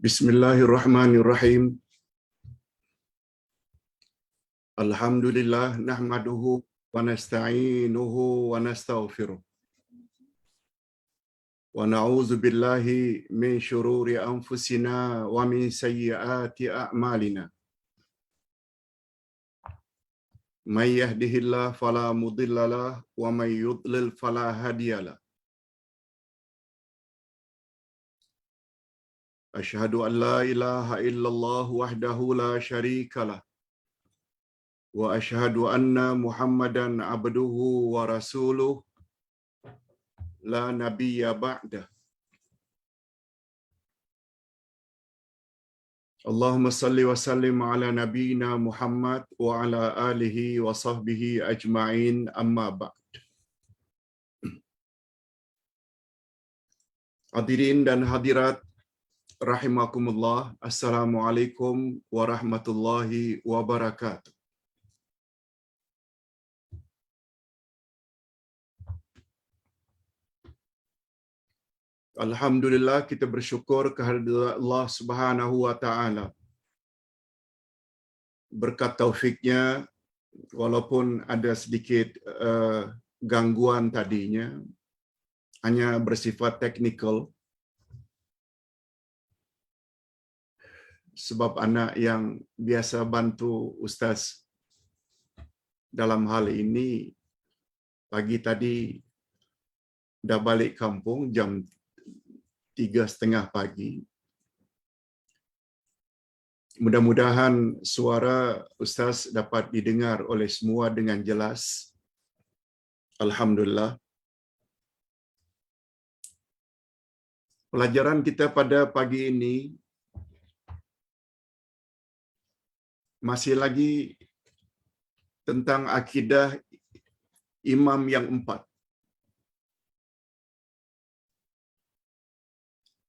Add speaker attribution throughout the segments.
Speaker 1: Bismillahirrahmanirrahim. Alhamdulillah nahmaduhu wa nasta'inuhu wa nastaghfiruh. Wa na'udzu billahi min shururi anfusina wa min sayyiati a'malina. May yahdihillahu fala mudilla lahu wa may yudlil fala hadiya lahu. Asyhadu an la ilaha illallah wahdahu la syarika lah. Wa asyhadu anna Muhammadan abduhu wa rasuluh la nabiyya ba'dah. Allahumma salli wa sallim ala nabiyyina Muhammad wa ala alihi wa sahbihi ajma'in, amma ba'd. Hadirin dan hadirat rahimakumullah, assalamualaikum warahmatullahi wabarakatuh. Alhamdulillah, kita bersyukur kehadirat Allah Subhanahu wa taala. Berkat taufiknya, walaupun ada sedikit gangguan tadinya, hanya bersifat teknikal, sebab anak yang biasa bantu Ustaz dalam hal ini pagi tadi dah balik kampung jam 3:30 pagi. Mudah-mudahan suara Ustaz dapat didengar oleh semua dengan jelas. Alhamdulillah. Pelajaran kita pada pagi ini masih lagi tentang akidah imam yang 4.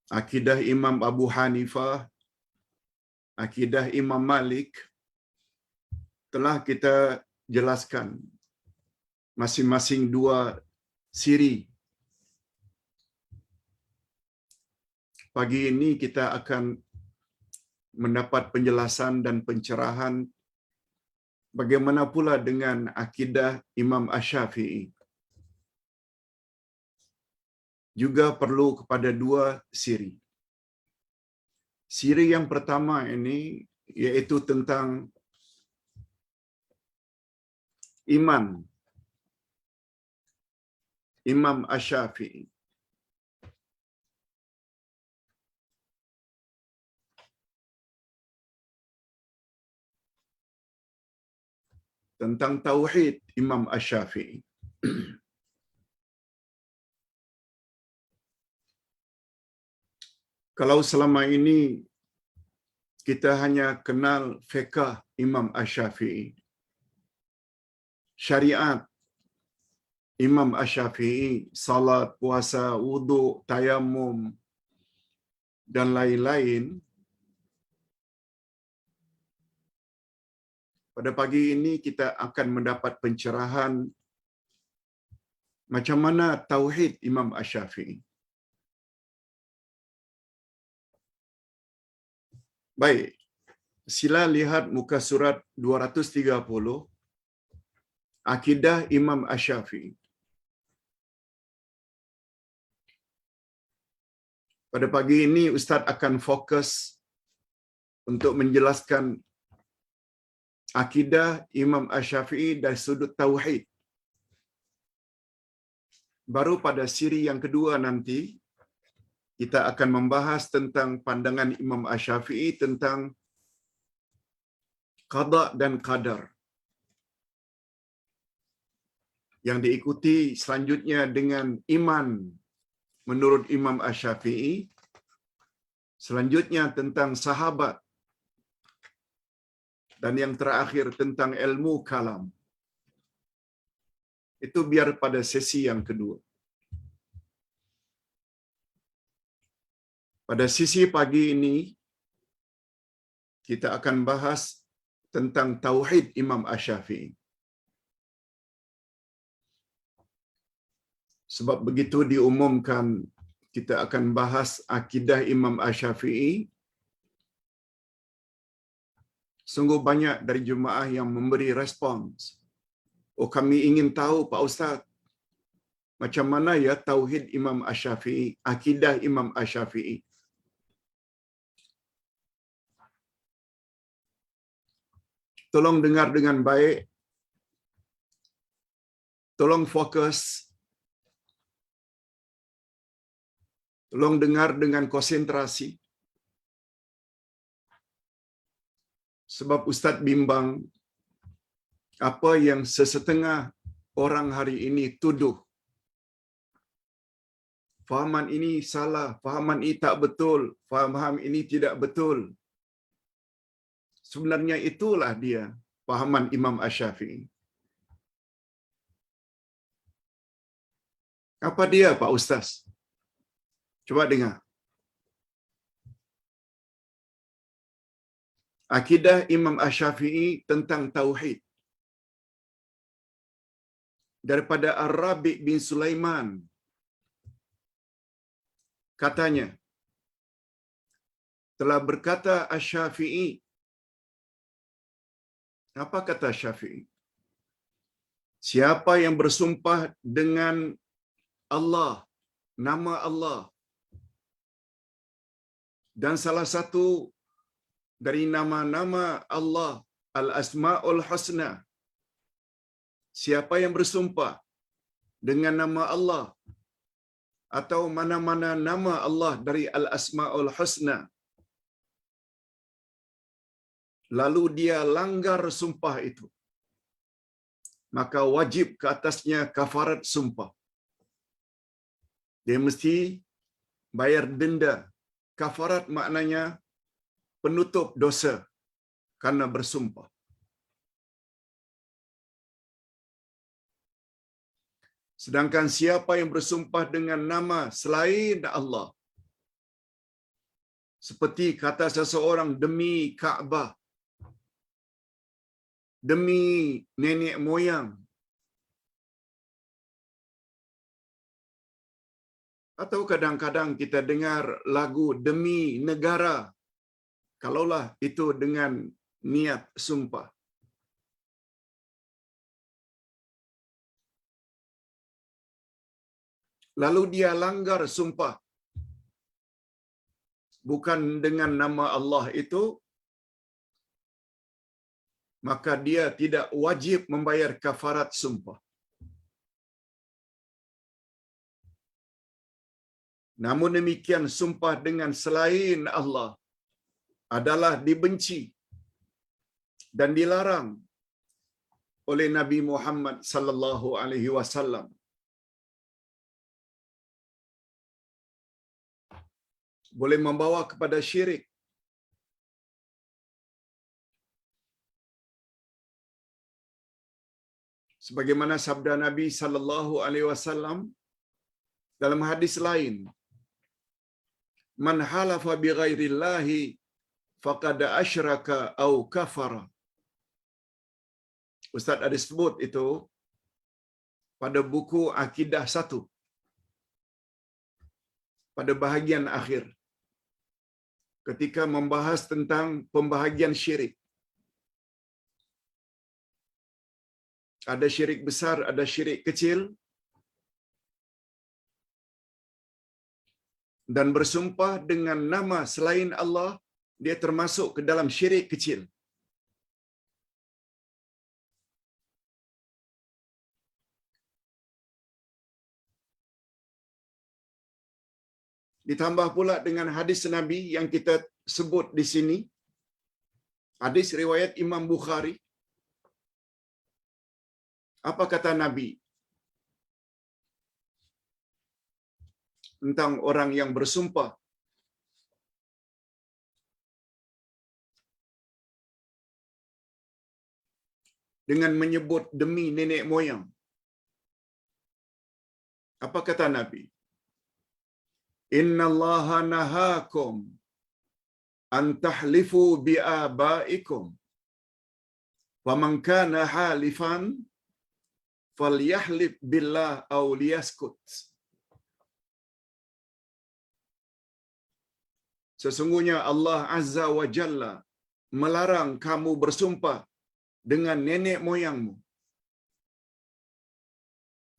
Speaker 1: Akidah Imam Abu Hanifah, akidah Imam Malik telah kita jelaskan masing-masing 2 siri. Pagi ini kita akan mendapat penjelasan dan pencerahan bagaimana pula dengan akidah Imam Asy-Syafi'i. Juga perlu kepada 2 siri. Siri yang pertama ini yaitu tentang iman Imam Asy-Syafi'i. Tentang tauhid Imam Asy-Syafi'i. Kalau selama ini kita hanya kenal fiqh Imam Asy-Syafi'i, syariat Imam Asy-Syafi'i, salat, puasa, wudu, tayamum dan lain-lain, pada pagi ini kita akan mendapat pencerahan macam mana tauhid Imam Asy-Syafi'i. Baik, sila lihat muka surat 230, akidah Imam Asy-Syafi'i. Pada pagi ini Ustaz akan fokus untuk menjelaskan akidah Imam Asy-Syafi'i dari sudut tauhid. Baru pada siri yang kedua nanti kita akan membahas tentang pandangan Imam Asy-Syafi'i tentang qada dan qadar. Yang diikuti selanjutnya dengan iman menurut Imam Asy-Syafi'i. Selanjutnya tentang sahabat. Dan yang terakhir tentang ilmu kalam. Itu biar pada sesi yang kedua. Pada sisi pagi ini, kita akan bahas tentang tauhid Imam Asy-Syafi'i. Sebab begitu diumumkan kita akan bahas akidah Imam Asy-Syafi'i, Sungguh banyak dari jemaah yang memberi respons. Oh, kami ingin tahu Pak Ustaz, macam mana ya tauhid Imam Asy-Syafi'i, akidah Imam Asy-Syafi'i. Tolong dengar dengan baik. Tolong fokus. Tolong dengar dengan konsentrasi. Sebab Ustaz bimbang apa yang sesetengah orang hari ini tuduh. Fahaman ini salah, fahaman ini tak betul, faham ini tidak betul. Sebenarnya itulah dia fahaman Imam Asy-Syafi'i. Apa dia Pak Ustaz? Coba dengar. Akidah Imam Asy-Syafi'i tentang tauhid. Daripada Ar-Rabi' bin Sulaiman. Katanya, telah berkata Asy-Syafi'i. Apa kata Syafi'i? Siapa yang bersumpah dengan Allah, nama Allah, dan salah satu dari nama-nama Allah, Al-Asma'ul Husna, siapa yang bersumpah dengan nama Allah atau mana-mana nama Allah dari Al-Asma'ul Husna, lalu dia langgar sumpah itu, maka wajib ke atasnya kafarat sumpah. Dia mesti bayar denda. Kafarat maknanya penutup dosa karena bersumpah. Sedangkan siapa yang bersumpah dengan nama selain Allah, seperti kata seseorang demi Kaabah, demi nenek moyang, atau kadang-kadang kita dengar lagu demi negara, kalaulah itu dengan niat sumpah. Lalu dia langgar sumpah bukan dengan nama Allah itu, maka dia tidak wajib membayar kafarat sumpah. Namun demikian, sumpah dengan selain Allah adalah dibenci dan dilarang oleh Nabi Muhammad sallallahu alaihi wasallam. Boleh membawa kepada syirik. Sebagaimana sabda Nabi sallallahu alaihi wasallam dalam hadis lain, man halafa bi ghairillahi faqad asyraka au kafara. Ustaz ada sebut itu pada buku Akidah 1 pada bahagian akhir ketika membahas tentang pembahagian syirik. Ada syirik besar, ada syirik kecil. Dan bersumpah dengan nama selain Allah, dia termasuk ke dalam syirik kecil. Ditambah pula dengan hadis Nabi yang kita sebut di sini, hadis riwayat Imam Bukhari. Apa kata Nabi tentang orang yang bersumpah dengan menyebut demi nenek moyang? Apa kata Nabi? Innallaha nahakum an tahlifu bi abaikum faman kana halifan falyahlif billah aw liyaskut. Sesungguhnya Allah Azza wa Jalla melarang kamu bersumpah dengan nenek moyangmu.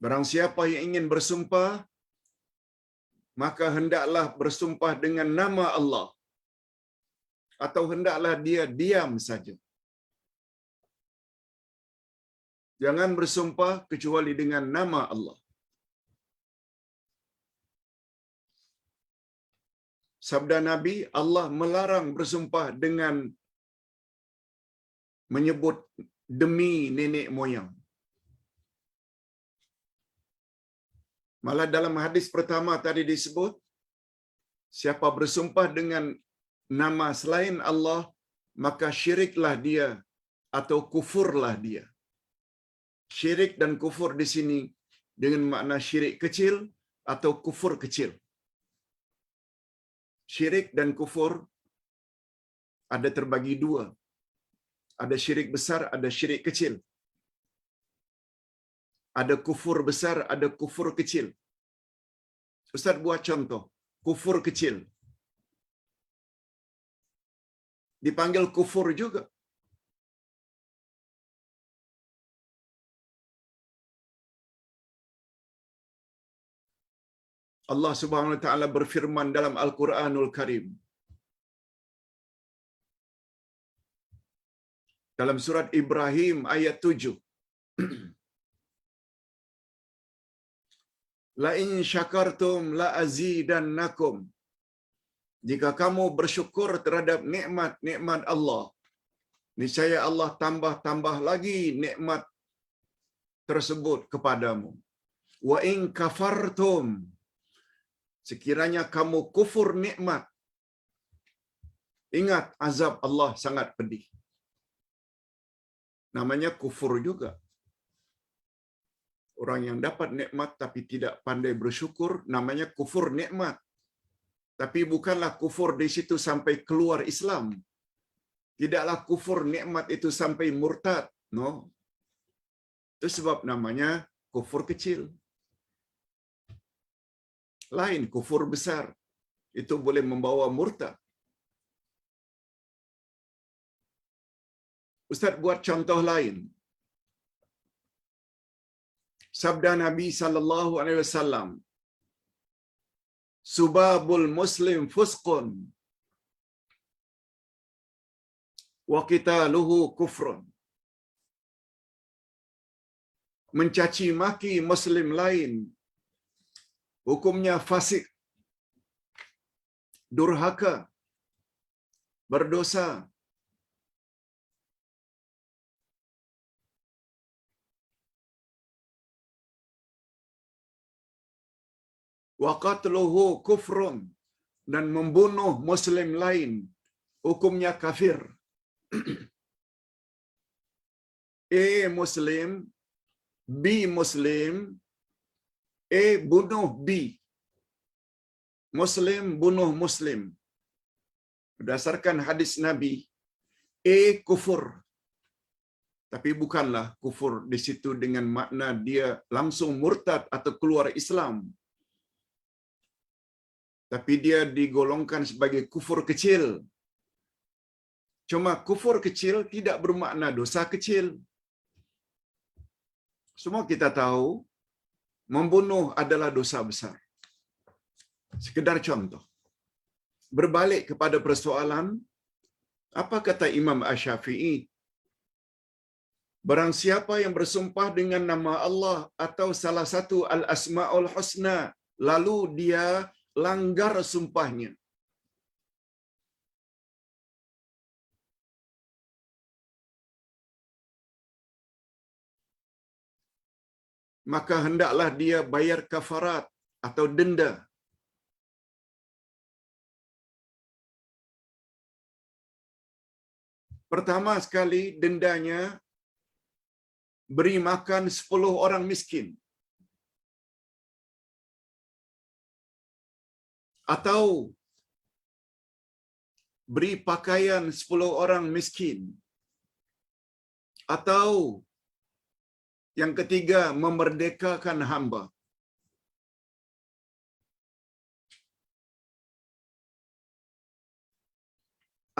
Speaker 1: Barang siapa yang ingin bersumpah, maka hendaklah bersumpah dengan nama Allah, atau hendaklah dia diam saja. Jangan bersumpah kecuali dengan nama Allah. Sabda Nabi, Allah melarang bersumpah dengan menyebut demi nenek moyang. Malah dalam hadis pertama tadi disebut, siapa bersumpah dengan nama selain Allah, maka syiriklah dia atau kufurlah dia. Syirik dan kufur di sini dengan makna syirik kecil atau kufur kecil. Syirik dan kufur ada terbagi dua. Ada syirik besar, ada syirik kecil. Ada kufur besar, ada kufur kecil. Ustaz buat contoh, kufur kecil. Dipanggil kufur juga. Allah Subhanahu wa taala berfirman dalam Al-Qur'anul Karim. Dalam surat Ibrahim ayat 7. La in syakartum la azidannakum. Jika kamu bersyukur terhadap nikmat-nikmat Allah, niscaya Allah tambah-tambah lagi nikmat tersebut kepadamu. Wa in kafartum, sekiranya kamu kufur nikmat, ingat azab Allah sangat pedih. Namanya kufur juga. Orang yang dapat nikmat tapi tidak pandai bersyukur, namanya kufur nikmat. Tapi bukanlah kufur di situ sampai keluar Islam. Tidaklah kufur nikmat itu sampai murtad. No. Itu sebab namanya kufur kecil. Lain kufur besar. Itu boleh membawa murtad. Ustaz buat contoh lain. Sabda Nabi sallallahu alaihi wasallam, subabul muslim fusqun wa qitaluhu kufrun. Mencaci maki muslim lain hukumnya fasik, durhaka, berdosa. Wa qatluhu kufrun, dan membunuh muslim lain hukumnya kafir. A muslim, B muslim, A bunuh B. Muslim bunuh muslim. Berdasarkan hadis Nabi, A kufur. Tapi bukanlah kufur di situ dengan makna dia langsung murtad atau keluar Islam. Tapi dia digolongkan sebagai kufur kecil. Cuma kufur kecil tidak bermakna dosa kecil. Semua kita tahu, membunuh adalah dosa besar. Sekedar contoh. Berbalik kepada persoalan, apa kata Imam Asy-Syafi'i? Barang siapa yang bersumpah dengan nama Allah atau salah satu al-asma'ul husna, lalu dia langgar sumpahnya, maka hendaklah dia bayar kafarat atau denda. Pertama sekali, dendanya beri makan 10 orang miskin. Atau beri pakaian 10 orang miskin. Atau yang ketiga, memerdekakan hamba.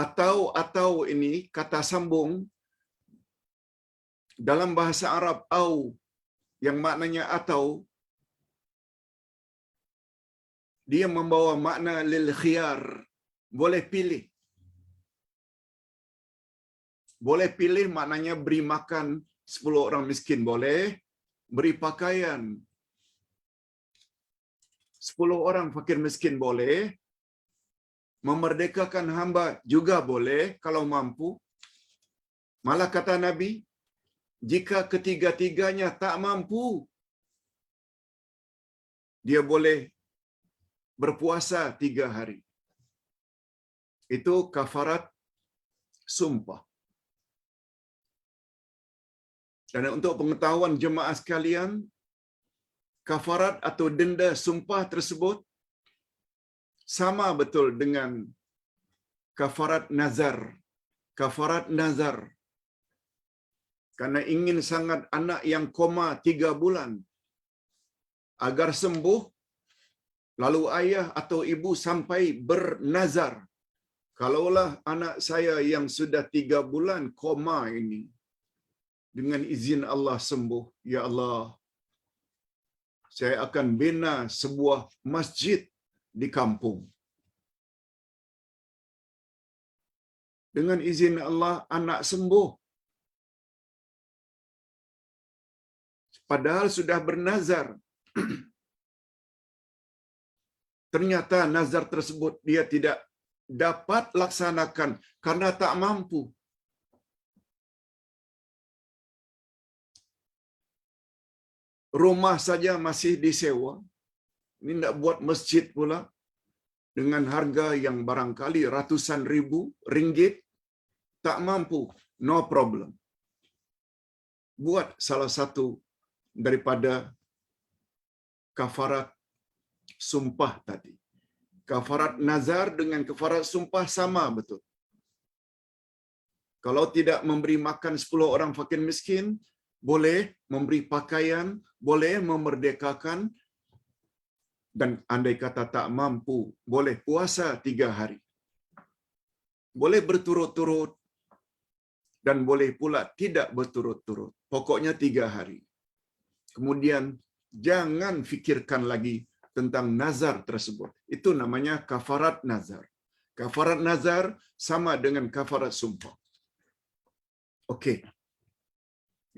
Speaker 1: Atau ini kata sambung dalam bahasa Arab au yang maknanya atau dia membawa makna lil khiyar, boleh pilih. Boleh pilih maknanya beri makan 10 orang miskin boleh, beri pakaian 10 orang fakir miskin boleh, memerdekakan hamba juga boleh kalau mampu. Malah kata Nabi, jika ketiga-tiganya tak mampu, dia boleh berpuasa 3 hari. Itu kafarat sumpah. Dan untuk pengetahuan jemaah sekalian, kafarat atau denda sumpah tersebut sama betul dengan kafarat nazar. Kafarat nazar. Karena ingin sangat anak yang koma 3 bulan agar sembuh, lalu ayah atau ibu sampai bernazar, kalaulah anak saya yang sudah 3 bulan koma ini, dengan izin Allah sembuh, ya Allah, saya akan bina sebuah masjid di kampung. Dengan izin Allah, anak sembuh. Padahal sudah bernazar. Ternyata nazar tersebut dia tidak dapat laksanakan karena tak mampu. Rumah saja masih disewa. Ini tidak buat masjid pula. Dengan harga yang barangkali ratusan ribu ringgit. Tak mampu. No problem. Buat salah satu daripada kafarat sumpah tadi. Kafarat nazar dengan kafarat sumpah sama betul. Kalau tidak memberi makan 10 orang fakir miskin, boleh memberi pakaian, boleh memerdekakan, dan andai kata tak mampu, boleh puasa 3 hari. Boleh berturut-turut, dan boleh pula tidak berturut-turut. Pokoknya 3 hari. Kemudian, jangan fikirkan lagi tentang nazar tersebut. Itu namanya kafarat nazar. Kafarat nazar sama dengan kafarat sumpah. Okey.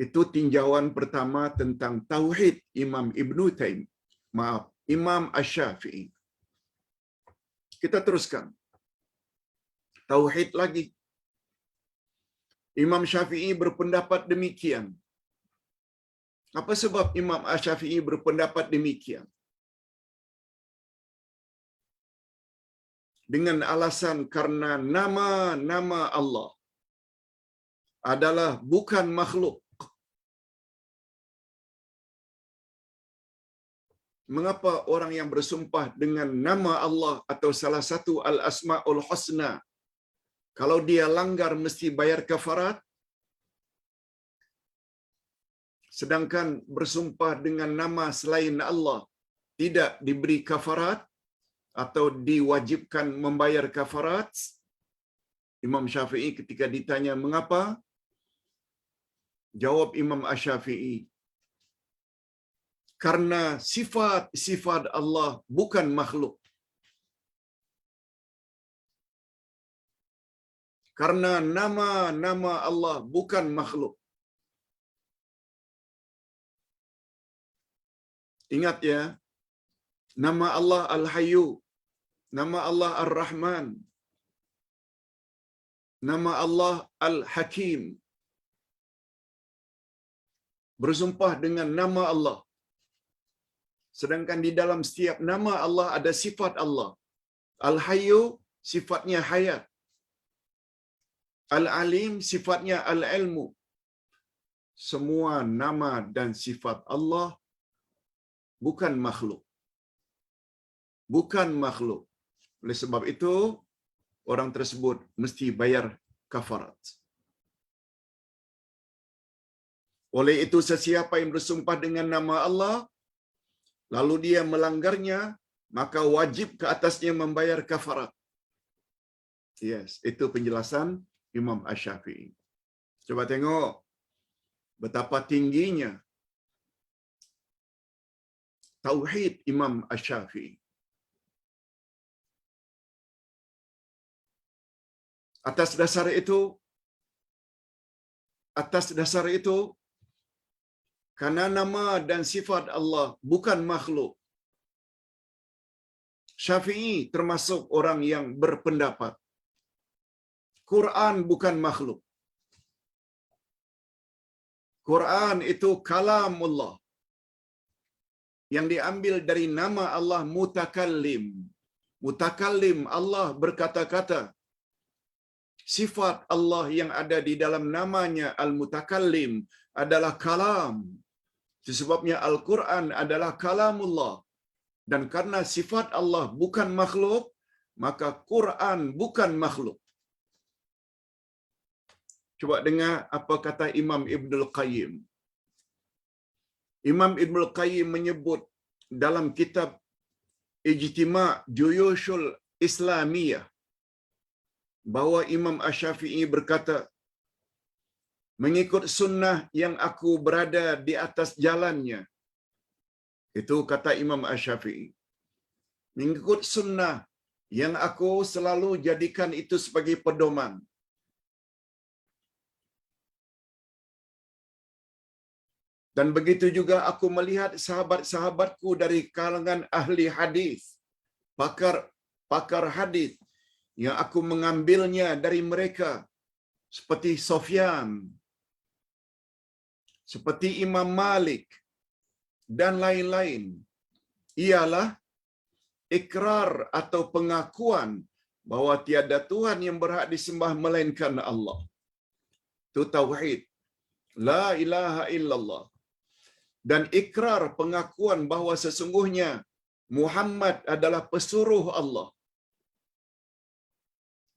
Speaker 1: Itu tinjauan pertama tentang tauhid Imam Ibnu Taimiyah. Imam Asy-Syafi'i. Kita teruskan. Tauhid lagi. Imam Syafi'i berpendapat demikian. Apa sebab Imam Asy-Syafi'i berpendapat demikian? Dengan alasan karena nama-nama Allah adalah bukan makhluk. Mengapa orang yang bersumpah dengan nama Allah atau salah satu al-asma'ul husna, kalau dia langgar mesti bayar kafarat? Sedangkan bersumpah dengan nama selain Allah tidak diberi kafarat atau diwajibkan membayar kafarat? Imam Syafi'i ketika ditanya mengapa? Jawab Imam Asy-Syafi'i, karena sifat-sifat Allah bukan makhluk. Karena nama-nama Allah bukan makhluk. Ingat ya, nama Allah Al-Hayyu, nama Allah Ar-Rahman, nama Allah Al-Hakim. Bersumpah dengan nama Allah. Sedangkan di dalam setiap nama Allah ada sifat Allah. Al-Hayyu sifatnya hayat. Al-Alim sifatnya al-ilmu. Semua nama dan sifat Allah bukan makhluk. Bukan makhluk. Oleh sebab itu, orang tersebut mesti bayar kafarat. Oleh itu, sesiapa yang bersumpah dengan nama Allah, lalu dia melanggarnya, maka wajib ke atasnya membayar kafarat. Yes, itu penjelasan Imam Asy-Syafi'i. Coba tengok betapa tingginya tauhid Imam Asy-Syafi'i. Atas dasar itu, karena nama dan sifat Allah bukan makhluk, Syafi'i termasuk orang yang berpendapat Quran bukan makhluk. Quran itu kalamullah yang diambil dari nama Allah Mutakallim. Mutakallim, Allah berkata-kata. Sifat Allah yang ada di dalam namanya Al-Mutakallim adalah kalam. Sebabnya Al-Quran adalah kalamullah. Dan karena sifat Allah bukan makhluk, maka Quran bukan makhluk. Coba dengar apa kata Imam Ibnul Qayyim. Imam Ibnul Qayyim menyebut dalam kitab Ijtima' Juyushul Islamiyah bahwa Imam Asy-Syafi'i berkata, mengikut sunnah yang aku berada di atas jalannya. Itu kata Imam Asy-Syafi'i. Mengikut sunnah yang aku selalu jadikan itu sebagai pedoman. Dan begitu juga aku melihat sahabat-sahabatku dari kalangan ahli hadis, pakar hadis, yang aku mengambilnya dari mereka, seperti Sufyan, seperti Imam Malik, dan lain-lain, ialah ikrar atau pengakuan bahwa tiada Tuhan yang berhak disembah melainkan Allah. Itu tauhid. La ilaha illallah. Dan ikrar pengakuan bahwa sesungguhnya Muhammad adalah pesuruh Allah.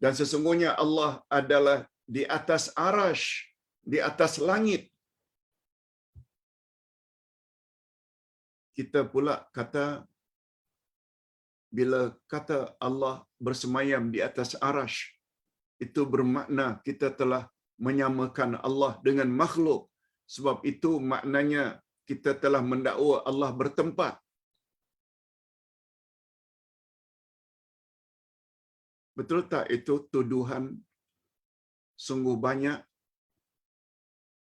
Speaker 1: Dan sesungguhnya Allah adalah di atas arash, di atas langit. Kita pula kata, bila kata Allah bersemayam di atas arash, itu bermakna kita telah menyamakan Allah dengan makhluk. Sebab itu maknanya kita telah mendakwa Allah bertempat. Betul tak itu tuduhan? Sungguh banyak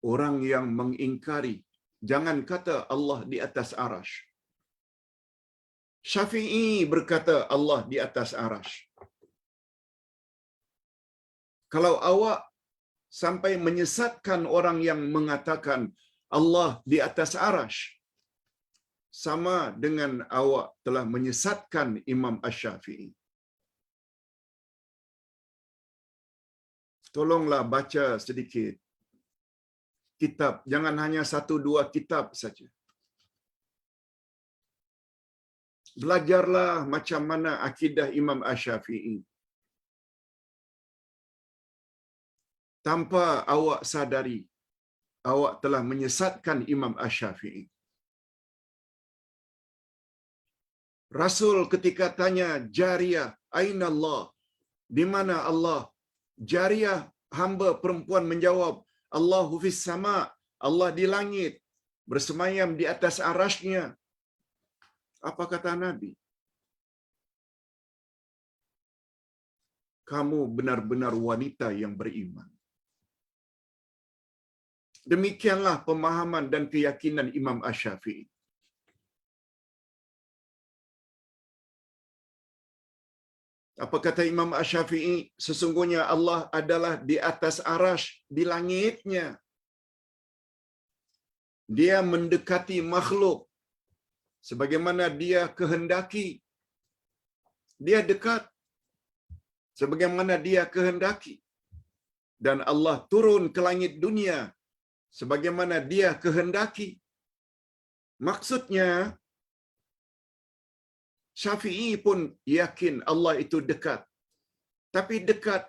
Speaker 1: orang yang mengingkari. Jangan kata Allah di atas arash. Syafi'i berkata Allah di atas arash. Kalau awak sampai menyesatkan orang yang mengatakan Allah di atas arash, sama dengan awak telah menyesatkan Imam Asy-Syafi'i. Tolonglah baca sedikit kitab, jangan hanya 1-2 kitab saja. Belajarlah macam mana akidah Imam Asy-Syafi'i. Tanpa awak sadari, awak telah menyesatkan Imam Asy-Syafi'i. Rasul ketika tanya Jariyah, aina Allah? Di mana Allah? Jariyah, hamba perempuan menjawab, Allahu fis sama', Allah di langit, bersemayam di atas arasy-Nya. Apa kata Nabi? Kamu benar-benar wanita yang beriman. Demikianlah pemahaman dan keyakinan Imam Asy-Syafi'i. Apa kata Imam Asy-Syafi'i? Sesungguhnya Allah adalah di atas arash, di langitnya. Dia mendekati makhluk sebagaimana dia kehendaki. Dia dekat sebagaimana dia kehendaki. Dan Allah turun ke langit dunia sebagaimana dia kehendaki. Maksudnya, Syafi'i pun yakin Allah itu dekat. Tapi dekat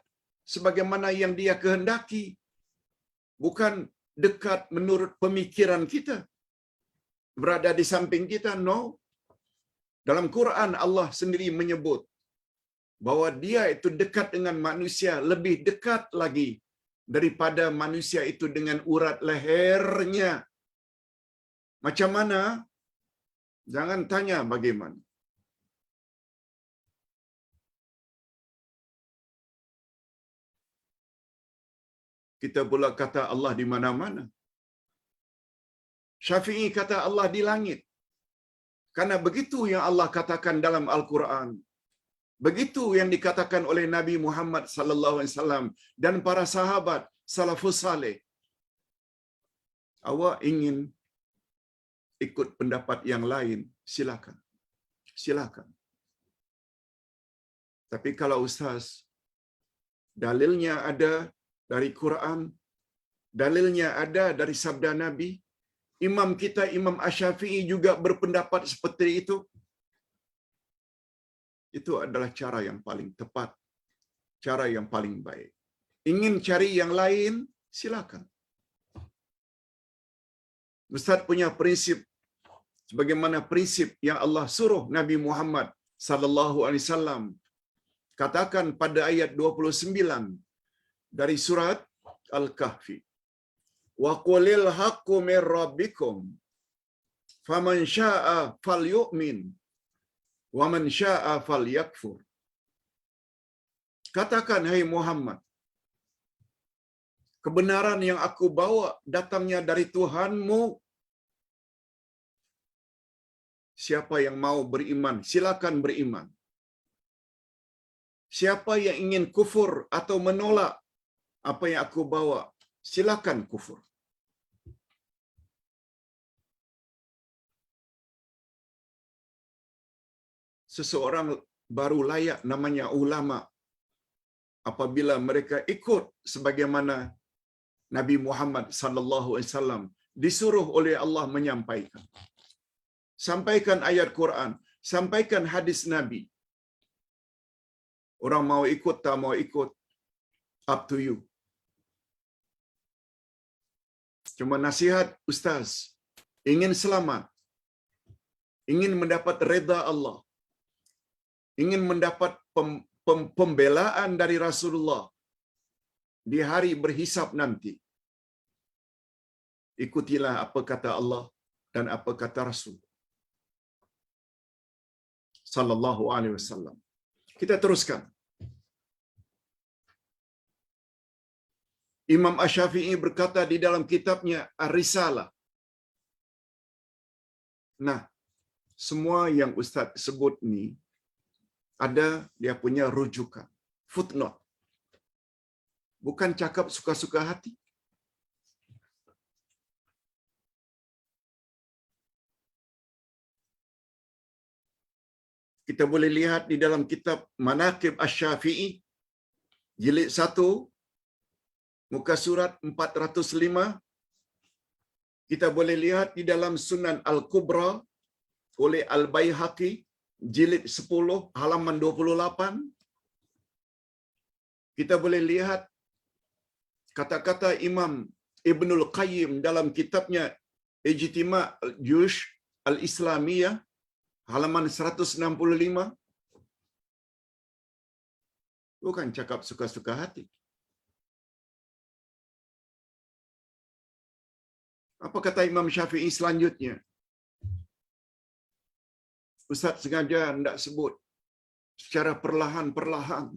Speaker 1: sebagaimana yang dia kehendaki. Bukan dekat menurut pemikiran kita. Berada di samping kita, no. Dalam Quran Allah sendiri menyebut, bahwa dia itu dekat dengan manusia lebih dekat lagi daripada manusia itu dengan urat lehernya. Macam mana? Jangan tanya bagaimana. Kita pula kata Allah di mana-mana. Syafi'i kata Allah di langit. Karena begitu yang Allah katakan dalam Al-Quran. Begitu yang dikatakan oleh Nabi Muhammad sallallahu alaihi wasallam dan para sahabat salafus saleh. Awak ingin ikut pendapat yang lain, silakan. Silakan. Tapi kalau ustaz, dalilnya ada dari Quran, dalilnya ada dari sabda Nabi, imam kita Imam Asy-Syafi'i juga berpendapat seperti itu. Itu adalah cara yang paling tepat, cara yang paling baik. Ingin cari yang lain, silakan. Ustaz punya prinsip sebagaimana prinsip yang Allah suruh Nabi Muhammad sallallahu alaihi wasallam katakan pada ayat 29 dari surat Al-Kahfi. Wa qulil haqqu mir rabbikum faman syaa'a falyu'min wa man syaa'a falyakfur. Katakan hai Muhammad, kebenaran yang aku bawa datangnya dari Tuhanmu. Siapa yang mau beriman, silakan beriman. Siapa yang ingin kufur atau menolak apa yang aku bawa, silakan kufur. Seseorang baru layak namanya ulama apabila mereka ikut sebagaimana Nabi Muhammad sallallahu alaihi wasallam disuruh oleh Allah menyampaikan. Sampaikan ayat Quran, sampaikan hadis Nabi. Orang mau ikut tak mau ikut, up to you. Cuma nasihat ustaz, ingin selamat, ingin mendapat redha Allah, ingin mendapat pembelaan dari Rasulullah di hari berhisab nanti. Ikutilah apa kata Allah dan apa kata Rasul sallallahu alaihi wasallam. Kita teruskan. Imam Asy-Syafi'i berkata di dalam kitabnya Ar-Risalah. Nah, semua yang Ustaz sebut ni ada dia punya rujukan, footnote. Bukan cakap suka-suka hati. Kita boleh lihat di dalam kitab Manaqib Asy-Syafi'i jilid 1 muka surat 405. Kita boleh lihat di dalam Sunan Al-Kubra oleh Al-Baihaqi jilid 10 halaman 28. Kita boleh lihat kata-kata Imam Ibnul Qayyim dalam kitabnya Ijtima' al-Juyush al-Islamiyah halaman 165. Bukan cakap suka-suka hati. Apa kata Imam Syafi'i selanjutnya? Ustaz sengaja tidak sebut secara perlahan-perlahan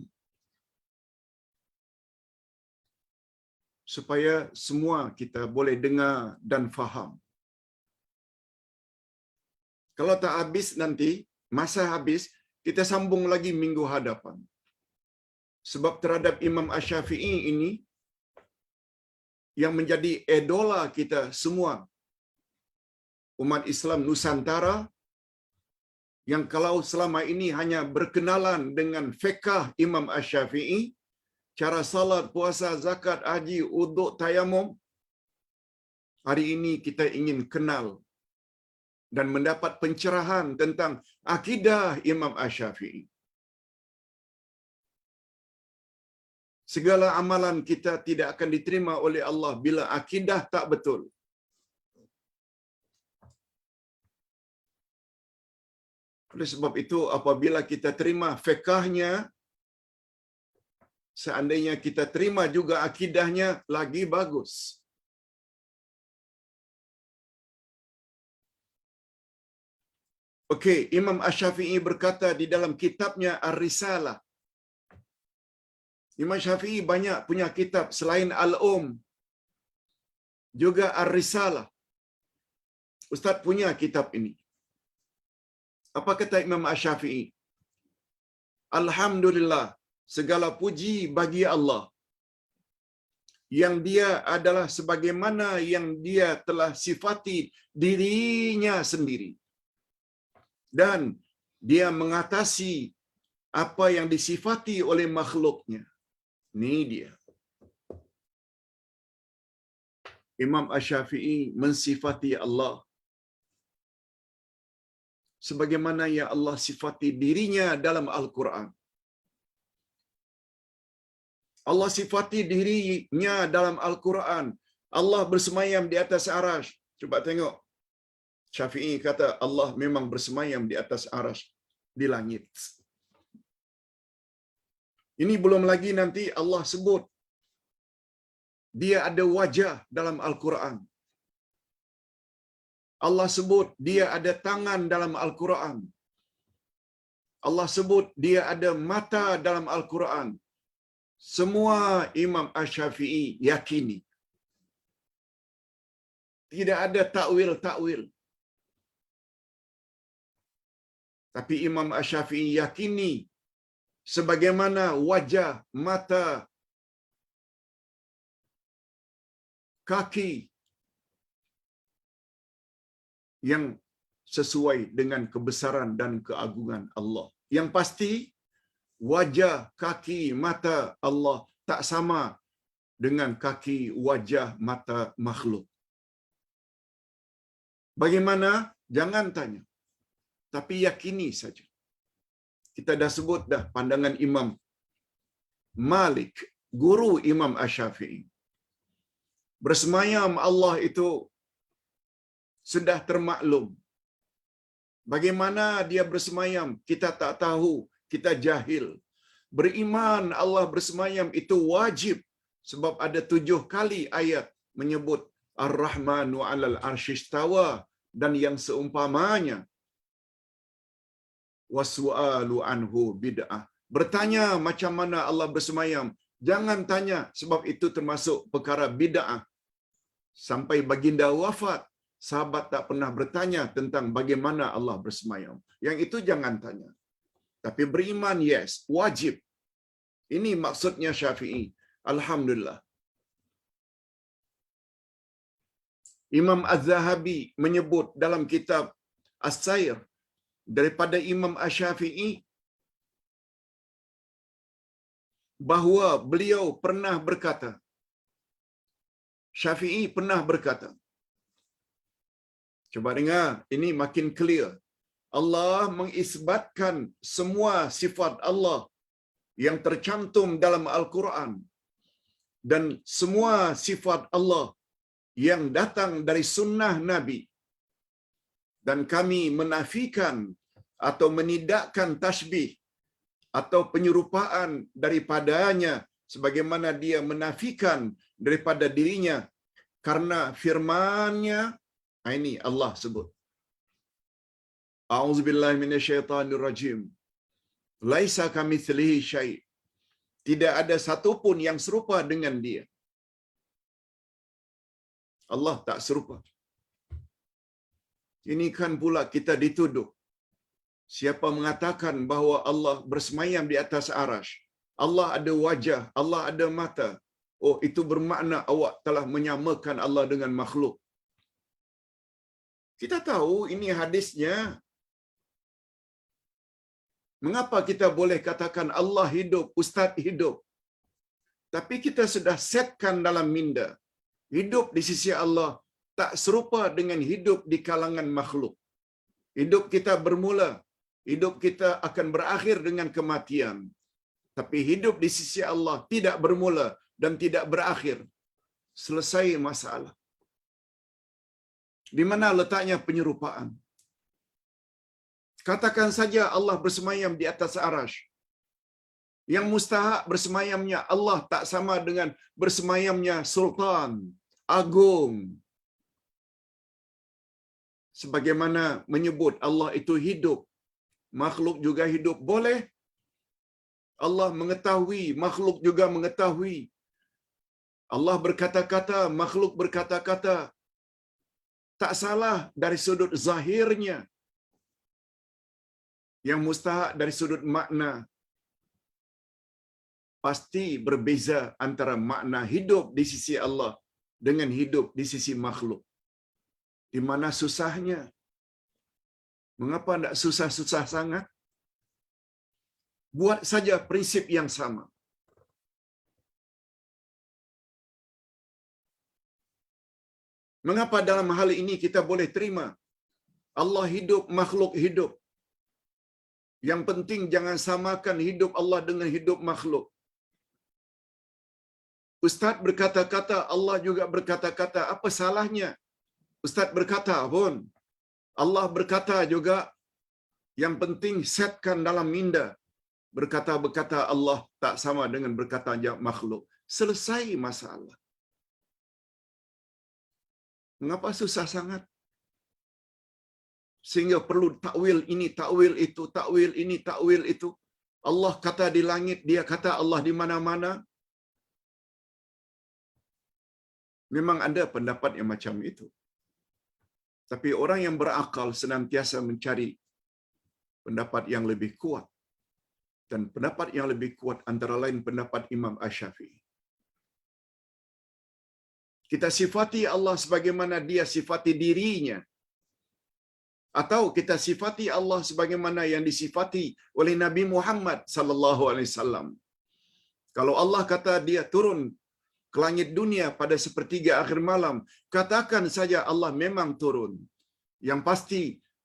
Speaker 1: supaya semua kita boleh dengar dan faham. Kalau tak habis nanti, masa habis, kita sambung lagi minggu hadapan. Sebab terhadap Imam Asy-Syafi'i ini, yang menjadi idola kita semua, umat Islam Nusantara, yang kalau selama ini hanya berkenalan dengan fiqh Imam Asy-Syafi'i, cara salat, puasa, zakat, haji, wuduk, tayamum, hari ini kita ingin kenal dan mendapat pencerahan tentang akidah Imam Asy-Syafi'i. Segala amalan kita tidak akan diterima oleh Allah bila akidah tak betul. Oleh sebab itu, apabila kita terima fiqhnya, seandainya kita terima juga akidahnya lagi bagus. Okey, Imam Asy-Syafi'i berkata di dalam kitabnya Ar-Risalah. Imam Syafi'i banyak punya kitab selain juga Ar-Risalah. Ustaz punya kitab ini. Apa kata Imam Asy-Syafi'i? Alhamdulillah, segala puji bagi Allah yang dia adalah sebagaimana yang dia telah sifati dirinya sendiri. Dan dia mengatasi apa yang disifati oleh makhluknya. Ini dia. Imam Asy-Syafi'i mensifati Allah sebagaimana yang Allah sifati dirinya dalam Al-Quran. Allah sifati dirinya dalam Al-Quran. Allah bersemayam di atas arasy. Cuba tengok. Syafi'i kata Allah memang bersemayam di atas arasy di langit. Ini belum lagi nanti Allah sebut dia ada wajah dalam Al-Quran. Allah sebut dia ada tangan dalam Al-Quran. Allah sebut dia ada mata dalam Al-Quran. Semua Imam Asy-Syafi'i yakini. Tidak ada takwil-takwil. Tapi Imam Asy-Syafi'i yakini sebagaimana wajah, mata, kaki yang sesuai dengan kebesaran dan keagungan Allah. Yang pasti, wajah, kaki, mata Allah tak sama dengan kaki, wajah, mata makhluk. Bagaimana? Jangan tanya. Tapi yakini saja. Kita dah sebut dah pandangan Imam Malik, guru Imam Asy-Syafi'i. Bersemayam Allah itu sudah termaklum. Bagaimana dia bersemayam, kita tak tahu, kita jahil. Beriman Allah bersemayam itu wajib, sebab ada 7 kali ayat menyebut Ar-Rahmanu 'alal 'arsy istawa dan yang seumpamanya. Wasu'alu anhu bid'ah. Bertanya macam mana Allah bersemayam, jangan tanya sebab itu termasuk perkara bid'ah. Sampai baginda wafat, sahabat tak pernah bertanya tentang bagaimana Allah bersemayam. Yang itu jangan tanya. Tapi beriman, yes, wajib. Ini maksudnya Syafi'i. Alhamdulillah. Imam Az-Zahabi menyebut dalam kitab As-Sair daripada Imam Asy-Syafi'i bahawa beliau pernah berkata, Syafi'i pernah berkata, coba dengar, ini makin clear. Allah mengisbatkan semua sifat Allah yang tercantum dalam Al-Quran dan semua sifat Allah yang datang dari sunnah Nabi. Dan kami menafikan atau menidakkan tasbih atau penyerupaan daripadanya sebagaimana dia menafikan daripada dirinya karena firman-Nya. Ini Allah sebut. A'udzubillahi minasyaitonirrajim. Laisa kamitslihi syai'. Tidak ada satu pun yang serupa dengan dia. Allah tak serupa. Ini kan pula kita dituduh. Siapa mengatakan bahawa Allah bersemayam di atas arasy, Allah ada wajah, Allah ada mata. Oh, itu bermakna awak telah menyamakan Allah dengan makhluk. Kita tahu ini hadisnya. Mengapa kita boleh katakan Allah hidup, Ustaz hidup? Tapi kita sudah setkan dalam minda. Hidup di sisi Allah tak serupa dengan hidup di kalangan makhluk. Hidup kita bermula, hidup kita akan berakhir dengan kematian. Tapi hidup di sisi Allah tidak bermula dan tidak berakhir. Selesai masalah. Di mana letaknya penyerupaan? Katakan saja Allah bersemayam di atas arasy. Yang mustahak bersemayamnya Allah tak sama dengan bersemayamnya sultan, agung. Sebagaimana menyebut Allah itu hidup, makhluk juga hidup. Boleh. Allah mengetahui, makhluk juga mengetahui. Allah berkata-kata, makhluk berkata-kata. Tak salah dari sudut zahirnya. Yang mustahak dari sudut makna. Pasti berbeza antara makna hidup di sisi Allah dengan hidup di sisi makhluk. Di mana susahnya? Mengapa tidak susah-susah sangat? Buat saja prinsip yang sama. Mengapa dalam hal ini kita boleh terima Allah hidup, makhluk hidup? Yang penting jangan samakan hidup Allah dengan hidup makhluk. Ustaz berkata-kata, Allah juga berkata-kata. Apa salahnya? Ustaz berkata pun, Allah berkata juga. Yang penting setkan dalam minda. Berkata-berkata Allah tak sama dengan berkata makhluk. Selesai masalah. Mengapa susah sangat? Sehingga perlu takwil ini, takwil itu, takwil ini, takwil itu. Allah kata di langit, dia kata Allah di mana-mana. Memang ada pendapat yang macam itu. Tapi orang yang berakal senantiasa mencari pendapat yang lebih kuat. Dan pendapat yang lebih kuat antara lain pendapat Imam Asy-Syafi'i. Kita sifati Allah sebagaimana dia sifati dirinya. Atau kita sifati Allah sebagaimana yang disifati oleh Nabi Muhammad sallallahu alaihi wasallam. Kalau Allah kata dia turun ke langit dunia pada sepertiga akhir malam, katakan saja Allah memang turun. Yang pasti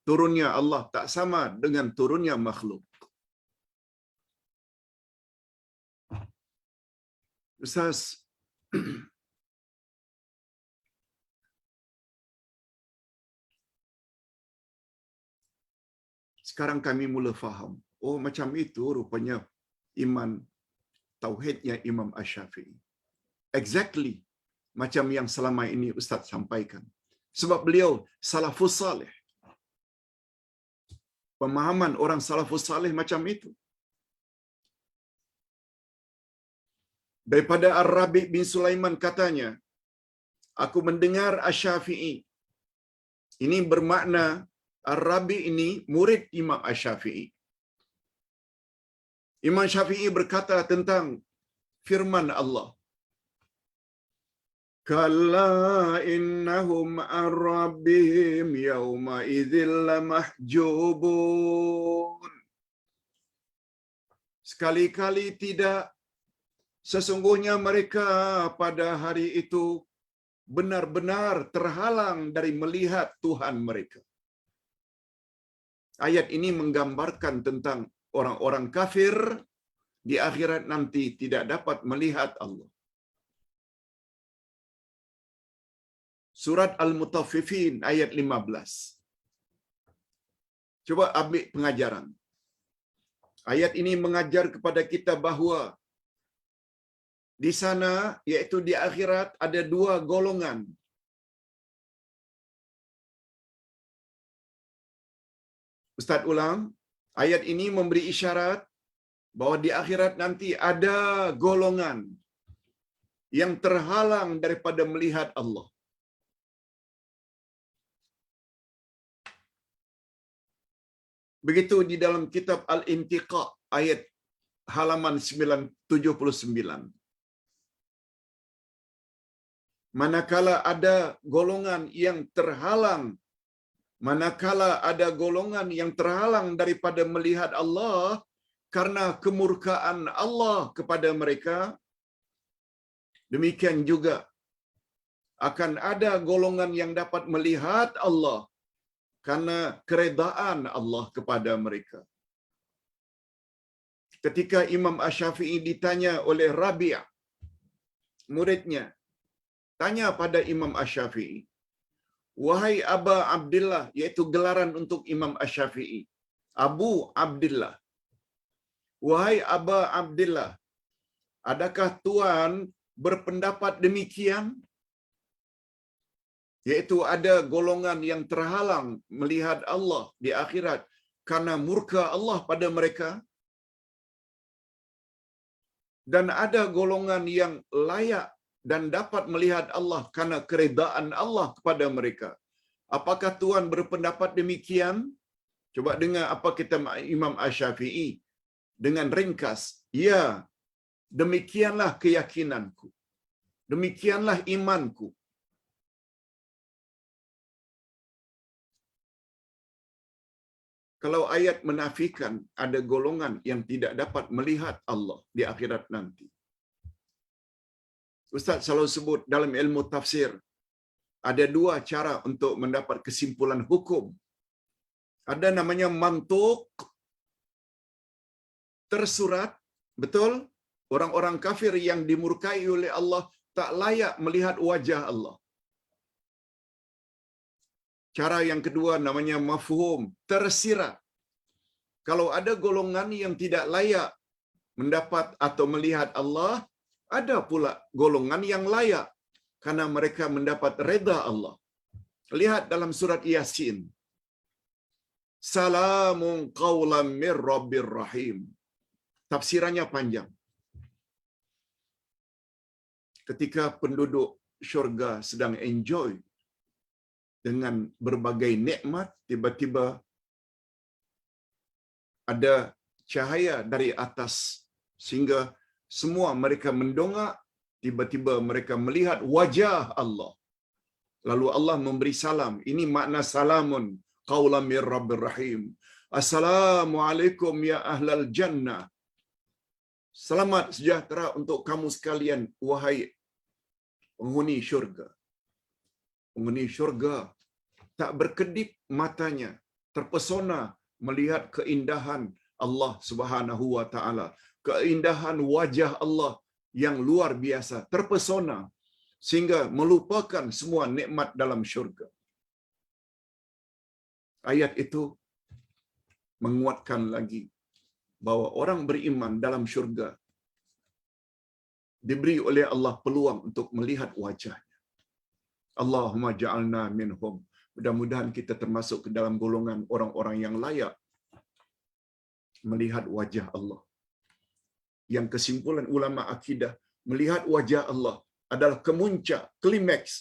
Speaker 1: turunnya Allah tak sama dengan turunnya makhluk. Ustaz, sekarang kami mula faham. Oh, macam itu rupanya iman tauhidnya Imam Asy-Syafi'i. Exactly macam yang selama ini Ustaz sampaikan. Sebab beliau salafus salih. Pemahaman orang salafus salih macam itu. Daripada Ar-Rabi' bin Sulaiman katanya, aku mendengar Asy-Syafi'i. Ini bermakna Ar-Rabi' ini murid Imam Asy-Syafi'i. Imam Syafi'i berkata tentang firman Allah. Kalla innahum ar-rabbihim yawma idzil lamahjubun. Sekali-kali tidak, sesungguhnya mereka pada hari itu benar-benar terhalang dari melihat Tuhan mereka. Ayat ini menggambarkan tentang orang-orang kafir di akhirat nanti tidak dapat melihat Allah. Surat Al-Mutaffifin ayat 15. Coba ambil pengajaran. Ayat ini mengajar kepada kita bahawa di sana, yaitu di akhirat, ada dua golongan. Ustaz ulang, ayat ini memberi isyarat bahawa di akhirat nanti ada golongan yang terhalang daripada melihat Allah. Begitu di dalam kitab Al-Intiqa ayat halaman 79. Manakala ada golongan yang terhalang, manakala ada golongan yang terhalang daripada melihat Allah karena kemurkaan Allah kepada mereka, demikian juga akan ada golongan yang dapat melihat Allah karena keredaan Allah kepada mereka. Ketika Imam Asy-Syafi'i ditanya oleh Rabi', muridnya, tanya pada Imam Asy-Syafi'i, wahai Aba Abdillah, iaitu gelaran untuk Imam Asy-Syafi'i, Abu Abdillah, Wahai Aba Abdillah, adakah Tuan berpendapat demikian? Yaitu ada golongan yang terhalang melihat Allah di akhirat karena murka Allah pada mereka. Dan ada golongan yang layak dan dapat melihat Allah karena keredaan Allah kepada mereka. Apakah Tuan berpendapat demikian? Coba dengar apa kata Imam Asy-Syafi'i dengan ringkas. Ya, demikianlah keyakinanku. Demikianlah imanku. Kalau ayat menafikan ada golongan yang tidak dapat melihat Allah di akhirat nanti. Ustaz selalu sebut dalam ilmu tafsir, ada dua cara untuk mendapat kesimpulan hukum. Ada namanya mantuk, tersurat, betul? Orang-orang kafir yang dimurkai oleh Allah tak layak melihat wajah Allah. Cara yang kedua namanya mafhum, tersirat. Kalau ada golongan yang tidak layak mendapat atau melihat Allah, ada pula golongan yang layak karena mereka mendapat reda Allah. Lihat dalam surat Yasin. Salamun qawlan mir rabbir rahim. Tafsirannya panjang. Ketika penduduk syurga sedang enjoy dengan berbagai nikmat, tiba-tiba ada cahaya dari atas sehingga semua mereka mendongak, tiba-tiba mereka melihat wajah Allah. Lalu Allah memberi salam. Ini makna salamun qawlan mir rabbir rahim. Assalamualaikum ya ahlal jannah. Selamat sejahtera untuk kamu sekalian, wahai penghuni syurga. Penghuni syurga tak berkedip matanya, terpesona melihat keindahan Allah Subhanahu wa taala, keindahan wajah Allah yang luar biasa, terpesona sehingga melupakan semua nikmat dalam syurga. Ayat itu menguatkan lagi bahwa orang beriman dalam syurga diberi oleh Allah peluang untuk melihat wajahnya. Allahumma ja'alna minhum. Mudah-mudahan kita termasuk ke dalam golongan orang-orang yang layak melihat wajah Allah. Yang kesimpulan ulama akidah, melihat wajah Allah adalah kemuncak, klimaks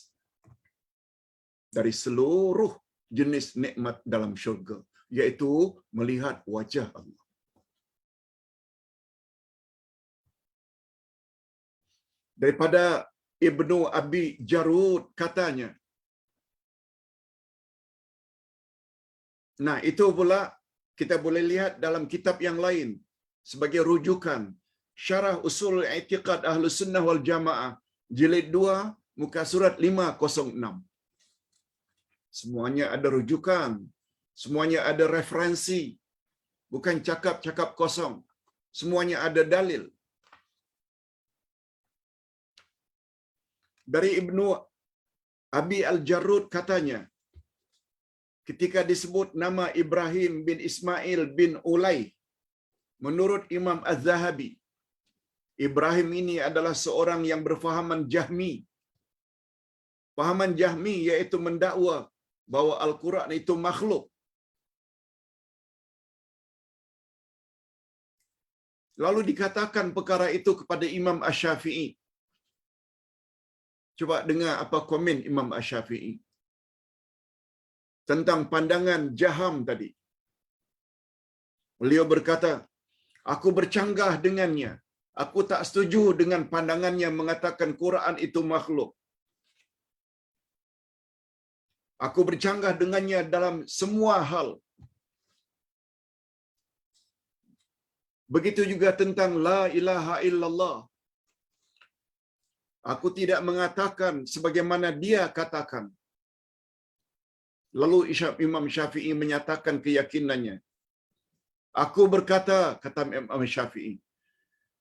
Speaker 1: dari seluruh jenis nikmat dalam syurga, yaitu melihat wajah Allah. Daripada Ibnu Abi Jarud katanya. Nah, itu pula kita boleh lihat dalam kitab yang lain sebagai rujukan. Syarah Usul I'tiqad Ahlus Sunnah wal Jamaah, jilid 2, muka surat 506. Semuanya ada rujukan, semuanya ada referensi, bukan cakap-cakap kosong. Semuanya ada dalil. Dari Ibnu Abi Al-Jarud katanya, ketika disebut nama Ibrahim bin Ismail bin Ulay, menurut Imam Az-Zahabi, Ibrahim ini adalah seorang yang berfahaman Jahmi. Fahaman Jahmi iaitu mendakwa bahawa Al-Quran itu makhluk. Lalu dikatakan perkara itu kepada Imam Asy-Syafi'i. Coba dengar apa komen Imam Asy-Syafi'i tentang pandangan Jaham tadi. Beliau berkata, aku bercanggah dengannya. Aku tak setuju dengan pandangannya mengatakan Quran itu makhluk. Aku bercanggah dengannya dalam semua hal. Begitu juga tentang la ilaha illallah. Aku tidak mengatakan sebagaimana dia katakan. Lalu Imam Syafi'i menyatakan keyakinannya. Aku berkata, kata Imam Syafi'i,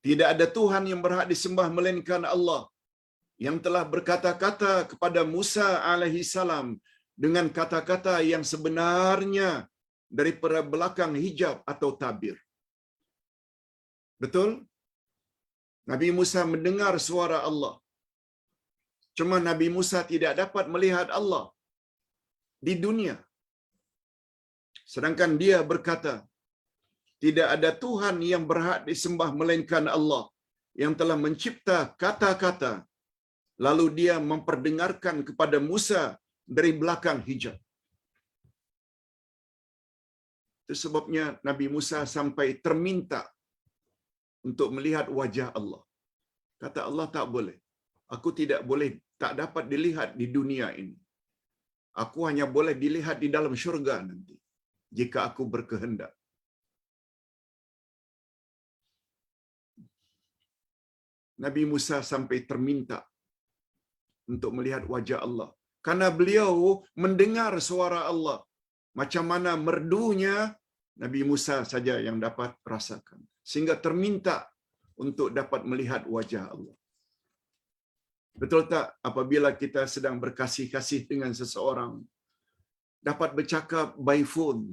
Speaker 1: tidak ada Tuhan yang berhak disembah melainkan Allah yang telah berkata-kata kepada Musa alaihi salam dengan kata-kata yang sebenarnya daripada belakang hijab atau tabir. Betul? Nabi Musa mendengar suara Allah. Cuma Nabi Musa tidak dapat melihat Allah di dunia. Sedangkan dia berkata, tidak ada Tuhan yang berhak disembah melainkan Allah yang telah mencipta kata-kata. Lalu dia memperdengarkan kepada Musa dari belakang hijab. Itu sebabnya Nabi Musa sampai terminta untuk melihat wajah Allah. Kata Allah, tak boleh. Aku tidak boleh, tak dapat dilihat di dunia ini. Aku hanya boleh dilihat di dalam syurga nanti, jika aku berkehendak. Nabi Musa sampai terminta untuk melihat wajah Allah. Karena beliau mendengar suara Allah. Macam mana merdunya, Nabi Musa saja yang dapat rasakan. Sehingga terminta untuk dapat melihat wajah Allah. Betul tak apabila kita sedang berkasih-kasih dengan seseorang, dapat bercakap by phone,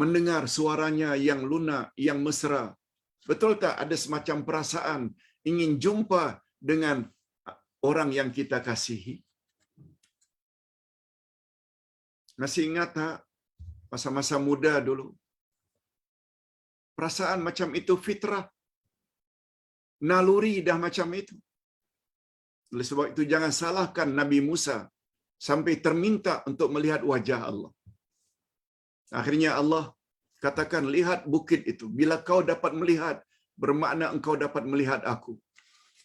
Speaker 1: mendengar suaranya yang lunak, yang mesra. Betul tak ada semacam perasaan ingin jumpa dengan orang yang kita kasihi? Masih ingat tak masa-masa muda dulu? Perasaan macam itu fitrah. Naluri dah macam itu. Oleh sebab itu jangan salahkan Nabi Musa sampai terminta untuk melihat wajah Allah. Akhirnya Allah katakan, lihat bukit itu. Bila kau dapat melihat, bermakna engkau dapat melihat aku.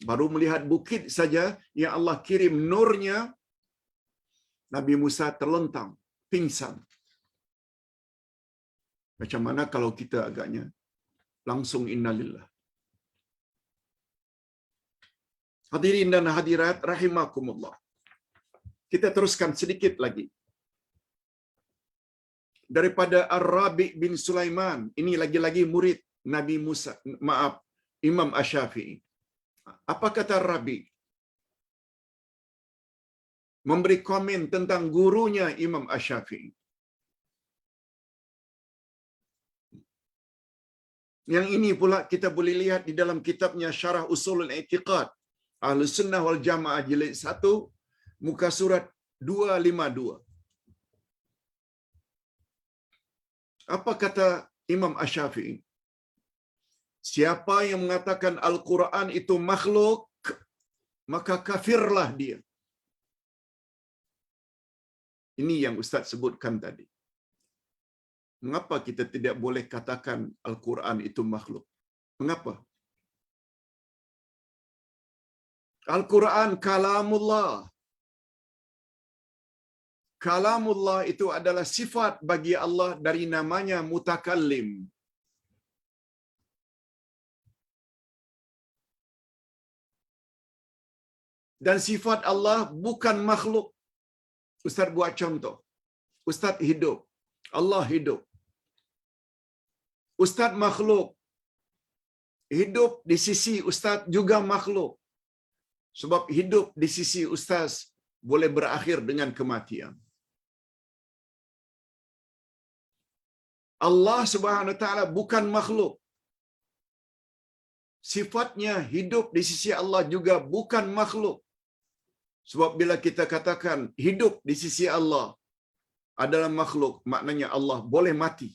Speaker 1: Baru melihat bukit saja yang Allah kirim nurnya, Nabi Musa terlentang, pingsan. Macam mana kalau kita agaknya langsung innalillah. Hadirin dan hadirat rahimakumullah. Kita teruskan sedikit lagi. Daripada Ar-Rabi' bin Sulaiman, ini lagi-lagi murid Nabi Musa, Imam Asy-Syafi'i. Apa kata Ar-Rabi'? Memberi komen tentang gurunya Imam Asy-Syafi'i. Yang ini pula kita boleh lihat di dalam kitabnya Syarah Ushulul I'tiqad Ahlus Sunnah wal Jamaah jilid 1 muka surat 252. Apa kata Imam Asy-Syafi'i? Siapa yang mengatakan Al-Quran itu makhluk, maka kafirlah dia. Ini yang Ustaz sebutkan tadi. Mengapa kita tidak boleh katakan Al-Quran itu makhluk? Mengapa? Al-Quran kalamullah. Kalamullah itu adalah sifat bagi Allah dari namanya mutakallim. Dan sifat Allah bukan makhluk. Ustaz buat contoh. Ustaz hidup. Allah hidup. Ustaz makhluk. Hidup di sisi Ustaz juga makhluk. Sebab hidup di sisi Ustaz boleh berakhir dengan kematian. Allah Subhanahu wa taala bukan makhluk. Sifatnya hidup di sisi Allah juga bukan makhluk. Sebab bila kita katakan hidup di sisi Allah adalah makhluk, maknanya Allah boleh mati.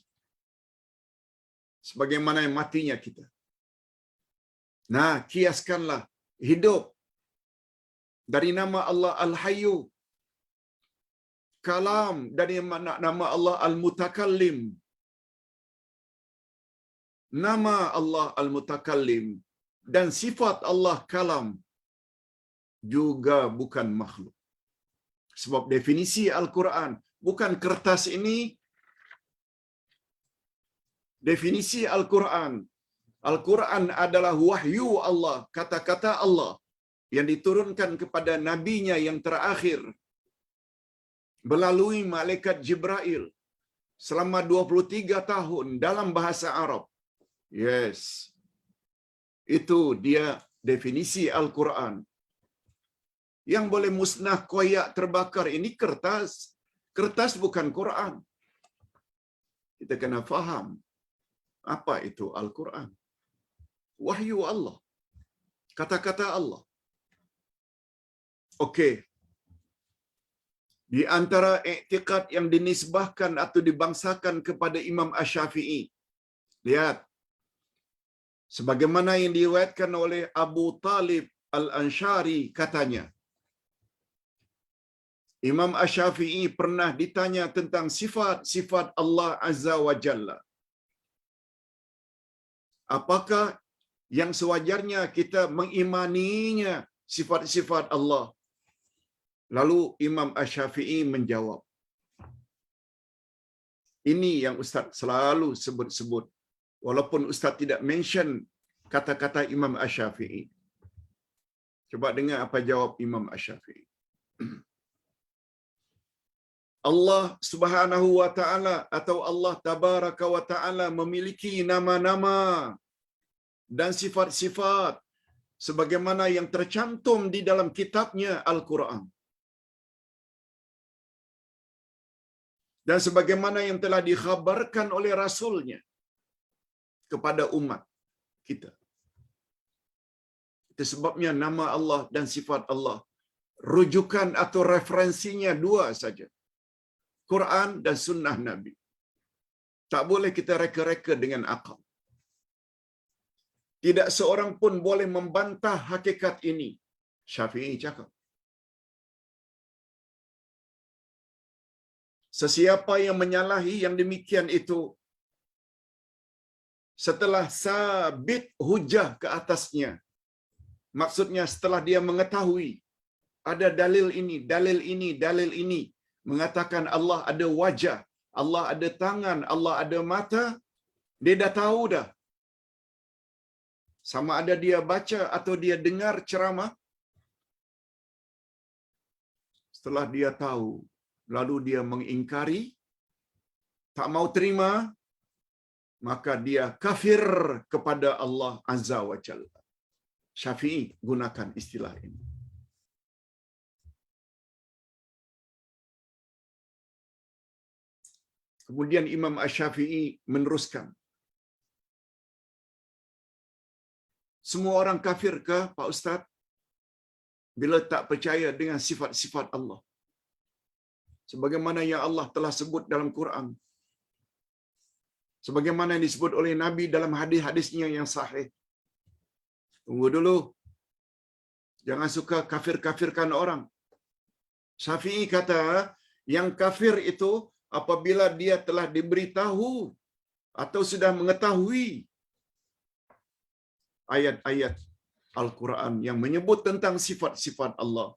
Speaker 1: Sebagaimana yang matinya kita. Nah, kiaskanlah hidup dari nama Allah Al-Hayyu. Kalam dari nama Allah Al-Mutakallim. Nama Allah Al-Mutakallim dan sifat Allah kalam juga bukan makhluk. Sebab definisi Al-Quran, bukan kertas ini, definisi Al-Quran. Al-Quran adalah wahyu Allah, kata-kata Allah yang diturunkan kepada nabinya yang terakhir melalui malaikat Jibril selama 23 tahun dalam bahasa Arab. Yes. Itu dia definisi Al-Quran. Yang boleh musnah, koyak, terbakar ini kertas. Kertas bukan Quran. Kita kena faham apa itu Al-Quran. wahyu Allah, kata-kata Allah. Okey. Di antara i'tiqad yang dinisbahkan atau dibangsakan kepada Imam Asy-Syafi'i. Lihat. Sebagaimana yang diriwayatkan oleh Abu Talib Al-Ansyari katanya. Imam Asy-Syafi'i pernah ditanya tentang sifat-sifat Allah Azza wa Jalla. Apakah yang sewajarnya kita mengimaninya sifat-sifat Allah? Lalu Imam Asy-Syafi'i menjawab. Ini yang Ustaz selalu sebut-sebut. Walaupun Ustaz tidak mention kata-kata Imam Asy-Syafi'i. Coba dengar apa jawab Imam Asy-Syafi'i. Allah Subhanahu wa Ta'ala atau Allah Tabaraka wa Ta'ala memiliki nama-nama dan sifat-sifat sebagaimana yang tercantum di dalam kitabnya Al-Quran. Dan sebagaimana yang telah dikhabarkan oleh Rasulnya kepada umat kita. Itu sebabnya nama Allah dan sifat Allah, rujukan atau referensinya dua saja. Quran dan sunnah Nabi. Tak boleh kita reka-reka dengan akal. Tidak seorang pun boleh membantah hakikat ini. Syafi'i cakap. Sesiapa yang menyalahi yang demikian itu, setelah sabit hujah ke atasnya, maksudnya setelah dia mengetahui ada dalil ini, dalil ini, dalil ini, mengatakan Allah ada wajah, Allah ada tangan, Allah ada mata, dia dah tahu dah. Sama ada dia baca atau dia dengar ceramah, setelah dia tahu, lalu dia mengingkari, tak mau terima, maka dia kafir kepada Allah Azza wa Jalla. Syafi'i gunakan istilah ini. Kemudian Imam Asy-Syafi'i meneruskan. Semua orang kafir ke Pak Ustaz? Bila tak percaya dengan sifat-sifat Allah. Sebagaimana yang Allah telah sebut dalam Quran. Sebagaimana yang disebut oleh Nabi dalam hadis-hadisnya yang sahih. Tunggu dulu. Jangan suka kafir-kafirkan orang. Syafi'i kata, yang kafir itu apabila dia telah diberitahu atau sudah mengetahui ayat-ayat Al-Quran yang menyebut tentang sifat-sifat Allah.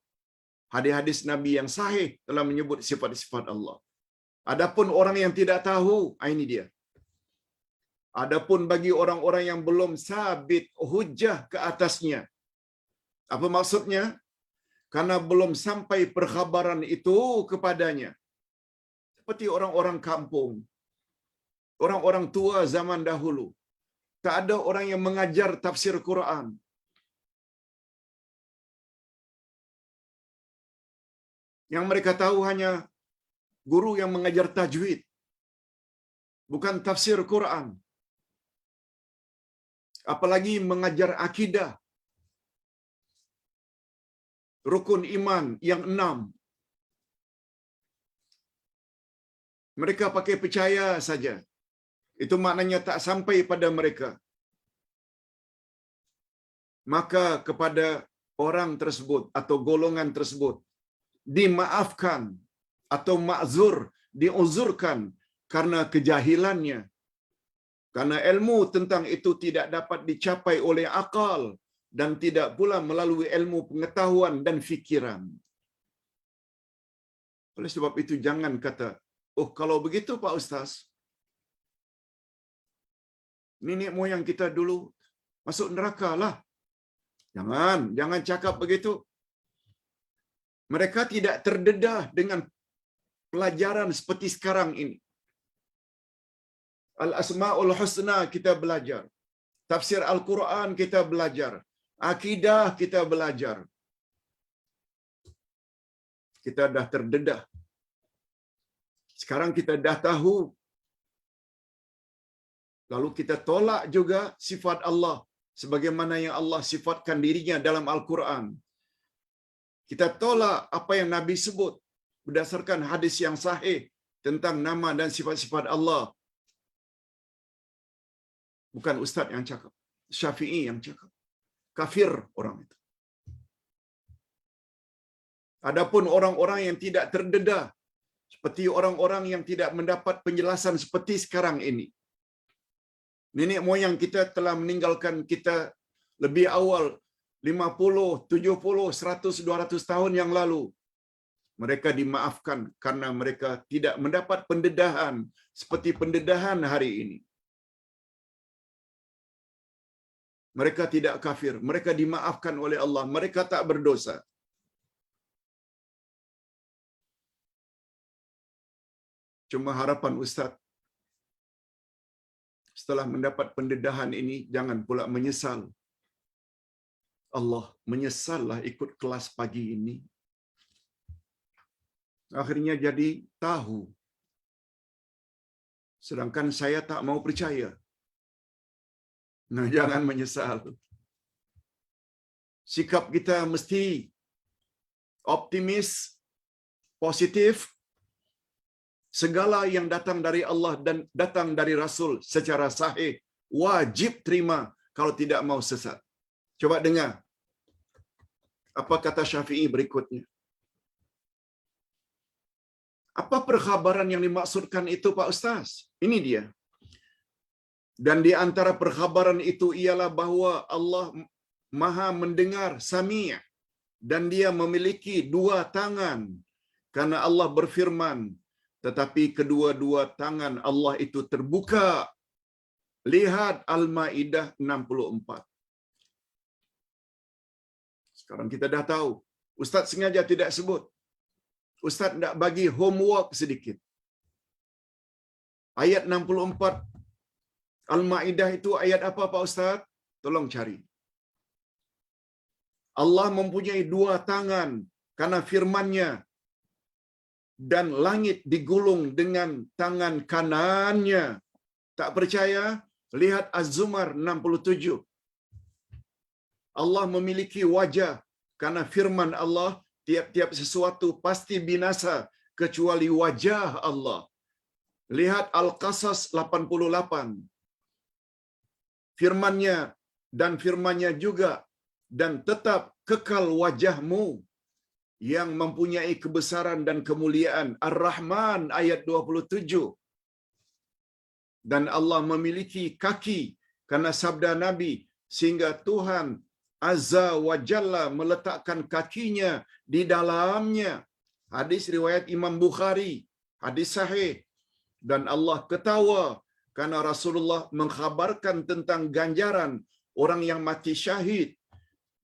Speaker 1: Hadis-hadis Nabi yang sahih telah menyebut sifat-sifat Allah. Adapun orang yang tidak tahu, ini dia. Adapun bagi orang-orang yang belum sabit hujah ke atasnya. Apa maksudnya? Karena belum sampai perkhabaran itu kepadanya. Seperti orang-orang kampung, orang-orang tua zaman dahulu. Tak ada orang yang mengajar tafsir Quran. Yang mereka tahu hanya guru yang mengajar tajwid, bukan tafsir Quran. Apalagi mengajar akidah, rukun iman yang 6. Mereka pakai percaya saja. Itu maknanya tak sampai pada mereka. Maka kepada orang tersebut atau golongan tersebut dimaafkan atau ma'zur, diuzurkan karena kejahilannya. Karena ilmu tentang itu tidak dapat dicapai oleh akal dan tidak pula melalui ilmu pengetahuan dan fikiran. Oleh sebab itu jangan kata, oh kalau begitu Pak Ustaz, nenek moyang kita dulu masuk neraka lah. Jangan cakap begitu. Mereka tidak terdedah dengan pelajaran seperti sekarang ini. Al-Asma'ul Husna kita belajar. Tafsir Al-Quran kita belajar. Akidah kita belajar. Kita dah terdedah. Sekarang kita dah tahu. Lalu kita tolak juga sifat Allah sebagaimana yang Allah sifatkan dirinya dalam Al-Quran. Kita tolak apa yang Nabi sebut berdasarkan hadis yang sahih tentang nama dan sifat-sifat Allah. Bukan Ustaz yang cakap, Syafi'i yang cakap. Kafir orang itu. Adapun orang-orang yang tidak terdedah, seperti orang-orang yang tidak mendapat penjelasan seperti sekarang ini. Nenek moyang kita telah meninggalkan kita lebih awal 50, 70, 100, 200 tahun yang lalu. Mereka dimaafkan karena mereka tidak mendapat pendedahan seperti pendedahan hari ini. Mereka tidak kafir, mereka dimaafkan oleh Allah, mereka tak berdosa. Cuma harapan Ustaz, setelah mendapat pendedahan ini, jangan pula menyesal. Allah, menyesallah ikut kelas pagi ini. Akhirnya jadi tahu. Sedangkan saya tak mau percaya. Nah, jangan menyesal. Sikap kita mesti optimis, positif. Segala yang datang dari Allah dan datang dari Rasul secara sahih, wajib terima kalau tidak mau sesat. Coba dengar. Apa kata Syafi'i berikutnya? Apa perkhabaran yang dimaksudkan itu, Pak Ustaz? Ini dia. Dan di antara perkhabaran itu ialah bahawa Allah Maha mendengar, Sami', dan Dia memiliki dua tangan. Karena Allah berfirman, tetapi kedua-dua tangan Allah itu terbuka. Lihat Al-Maidah 64. Sekarang kita dah tahu. Ustaz sengaja tidak sebut. Ustaz nak bagi homework sedikit. Ayat 64 Al-Maidah itu ayat apa, Pak Ustaz? Tolong cari. Allah mempunyai dua tangan karena firman-Nya, dan langit digulung dengan tangan kanannya. Tak percaya? Lihat Az-Zumar 67. Allah memiliki wajah karena firman Allah, tiap-tiap sesuatu pasti binasa kecuali wajah Allah. Lihat Al-Qasas 88. Firman-Nya dan firman-Nya juga, dan tetap kekal wajahmu yang mempunyai kebesaran dan kemuliaan. Ar-Rahman ayat 27. Dan Allah memiliki kaki karena sabda Nabi, sehingga Tuhan Azza wa Jalla meletakkan kakinya di dalamnya. Hadis riwayat Imam Bukhari, hadis sahih. Dan Allah ketawa karena Rasulullah mengkhabarkan tentang ganjaran orang yang mati syahid.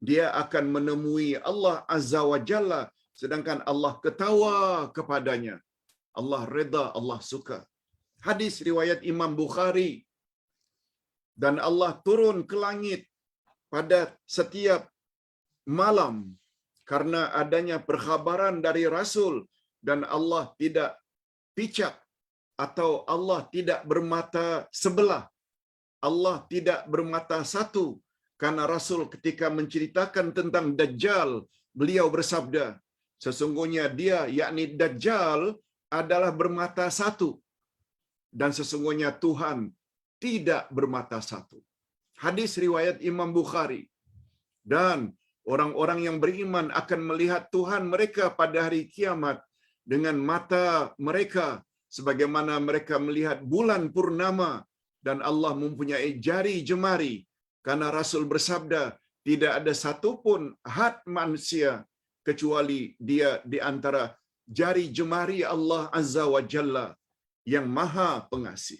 Speaker 1: Dia akan menemui Allah Azza wa Jalla, sedangkan Allah ketawa kepadanya. Allah reda, Allah suka. Hadis riwayat Imam Bukhari. Dan Allah turun ke langit pada setiap malam karena adanya perkhabaran dari Rasul, dan Allah tidak picak atau Allah tidak bermata sebelah. Allah tidak bermata satu. Karena Rasul ketika menceritakan tentang Dajjal, beliau bersabda, sesungguhnya dia, yakni Dajjal, adalah bermata satu. Dan sesungguhnya Tuhan tidak bermata satu. Hadis riwayat Imam Bukhari. Dan orang-orang yang beriman akan melihat Tuhan mereka pada hari kiamat dengan mata mereka, sebagaimana mereka melihat bulan purnama, dan Allah mempunyai jari jemari. Karena Rasul bersabda, tidak ada satupun had manusia kecuali dia di antara jari jemari Allah Azza wa Jalla yang Maha Pengasih.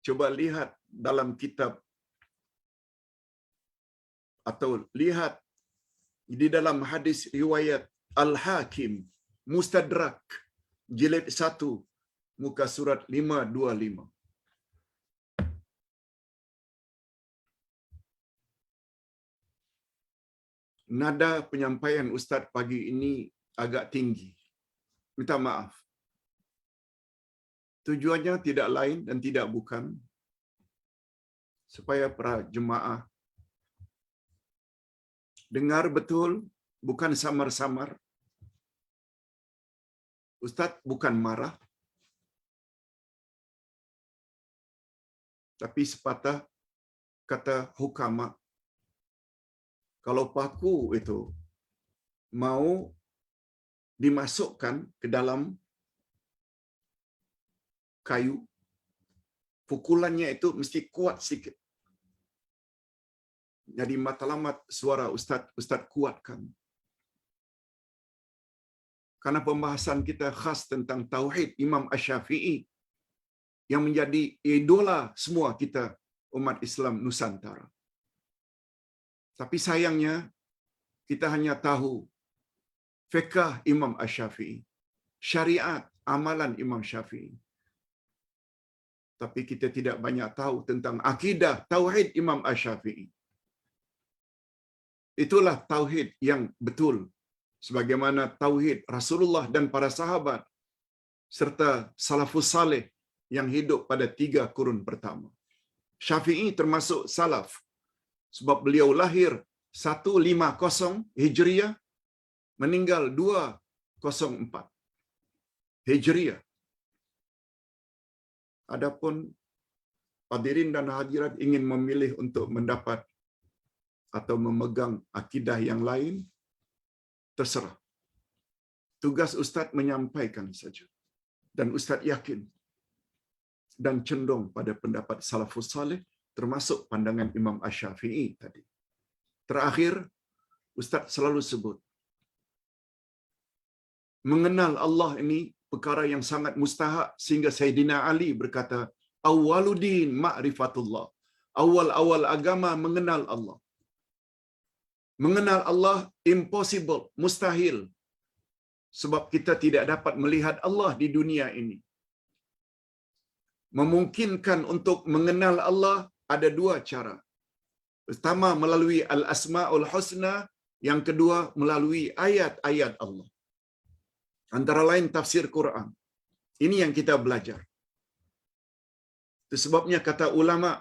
Speaker 1: Coba lihat dalam kitab atau lihat di dalam hadis riwayat Al-Hakim Mustadrak jilid 1 muka surat 525. Nada penyampaian Ustaz pagi ini agak tinggi. Minta maaf. Tujuannya tidak lain dan tidak bukan supaya para jemaah dengar betul, bukan samar-samar. Ustaz bukan marah, tapi sepatah kata hukama, kalau paku itu mau dimasukkan ke dalam kayu, pukulannya itu mesti kuat sikit. Jadi matlamat suara Ustaz kuatkan. Karena pembahasan kita khas tentang tauhid Imam Asy-Syafi'i yang menjadi idola semua kita umat Islam Nusantara. Tapi sayangnya kita hanya tahu fiqh Imam Asy-Syafi'i, syariat, amalan Imam Syafi'i. Tapi kita tidak banyak tahu tentang akidah tauhid Imam Asy-Syafi'i. Itulah tauhid yang betul, sebagaimana tauhid Rasulullah dan para sahabat serta salafus saleh yang hidup pada 3 kurun pertama. Syafi'i termasuk salaf sebab beliau lahir 150 Hijriah, meninggal 204 Hijriah. Adapun hadirin dan hadirat ingin memilih untuk mendapat atau memegang akidah yang lain, terserah. Tugas Ustaz menyampaikan saja. Dan Ustaz yakin dan cenderung pada pendapat salafus saleh, termasuk pandangan Imam Asy-Syafi'i tadi. Terakhir, Ustaz selalu sebut, mengenal Allah ini perkara yang sangat mustahak, sehingga Sayyidina Ali berkata, awwaluddin ma'rifatullah. Awal-awal agama mengenal Allah. Mengenal Allah impossible, mustahil. Sebab kita tidak dapat melihat Allah di dunia ini. Memungkinkan untuk mengenal Allah ada 2 cara. Pertama melalui Al-Asma'ul Husna, yang kedua melalui ayat-ayat Allah. Antara lain tafsir Quran. Ini yang kita belajar. Itu sebabnya kata ulama,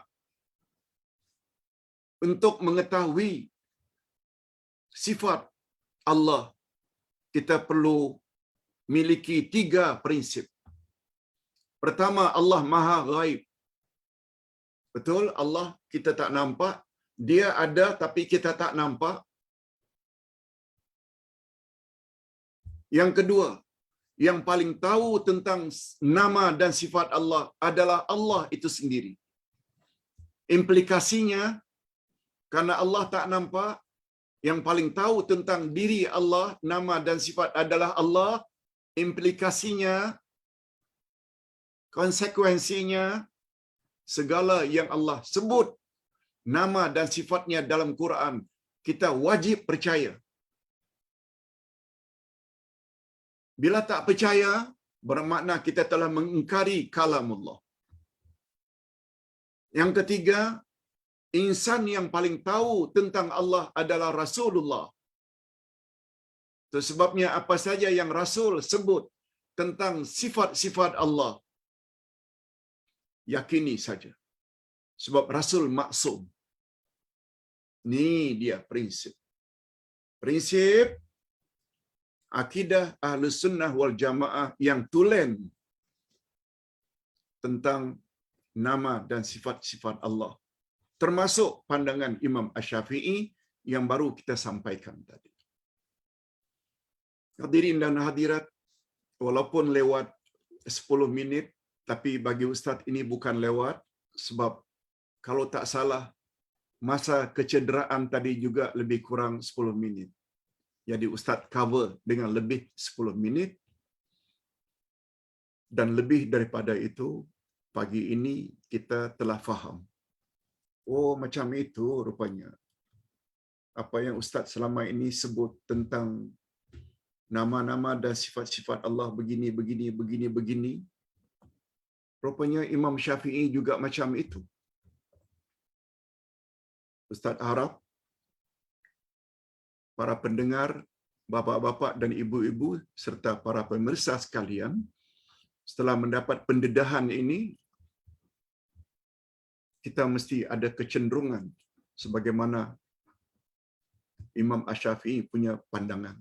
Speaker 1: untuk mengetahui sifat Allah, kita perlu miliki 3 prinsip. Pertama, Allah Maha Ghaib. Betul, Allah kita tak nampak. Dia ada tapi kita tak nampak. Yang kedua, yang paling tahu tentang nama dan sifat Allah adalah Allah itu sendiri. Implikasinya, karena Allah tak nampak, yang paling tahu tentang diri Allah, nama dan sifat adalah Allah. Implikasinya, konsekuensinya, segala yang Allah sebut nama dan sifatnya dalam Quran, kita wajib percaya. Bila tak percaya, bermakna kita telah mengingkari kalamullah. Yang ketiga, insan yang paling tahu tentang Allah adalah Rasulullah. Itu sebabnya apa saja yang Rasul sebut tentang sifat-sifat Allah, yakini saja. Sebab Rasul maksum. Ini dia prinsip. Prinsip akidah Ahlus Sunnah wal Jamaah yang tulen tentang nama dan sifat-sifat Allah. Termasuk pandangan Imam Asy-Syafi'i yang baru kita sampaikan tadi. Hadirin dan hadirat, walaupun lewat 10 minit, tapi bagi Ustaz ini bukan lewat, sebab kalau tak salah, masa kecederaan tadi juga lebih kurang 10 minit. Jadi Ustaz cover dengan lebih 10 minit. Dan lebih daripada itu, pagi ini kita telah faham. Oh, macam itu rupanya. Apa yang Ustaz selama ini sebut tentang nama-nama dan sifat-sifat Allah begini. Rupanya Imam Syafi'i juga macam itu. Ustaz harap para pendengar, bapa-bapa dan ibu-ibu serta para pemirsa sekalian, setelah mendapat pendedahan ini, kita mesti ada kecenderungan sebagaimana Imam Asy-Syafi'i punya pandangan.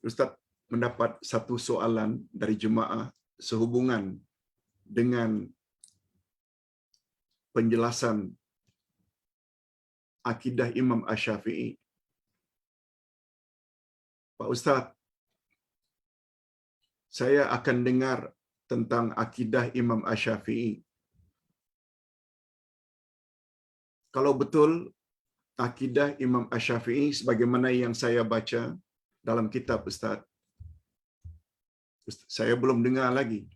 Speaker 1: Ustaz mendapat satu soalan dari jemaah sehubungan dengan penjelasan akidah Imam Asy-Syafi'i. Pak Ustaz, saya akan dengar tentang akidah Imam Asy-Syafi'i. Kalau betul akidah Imam Asy-Syafi'i sebagaimana yang saya baca dalam kitab Ustaz, saya belum dengar lagi.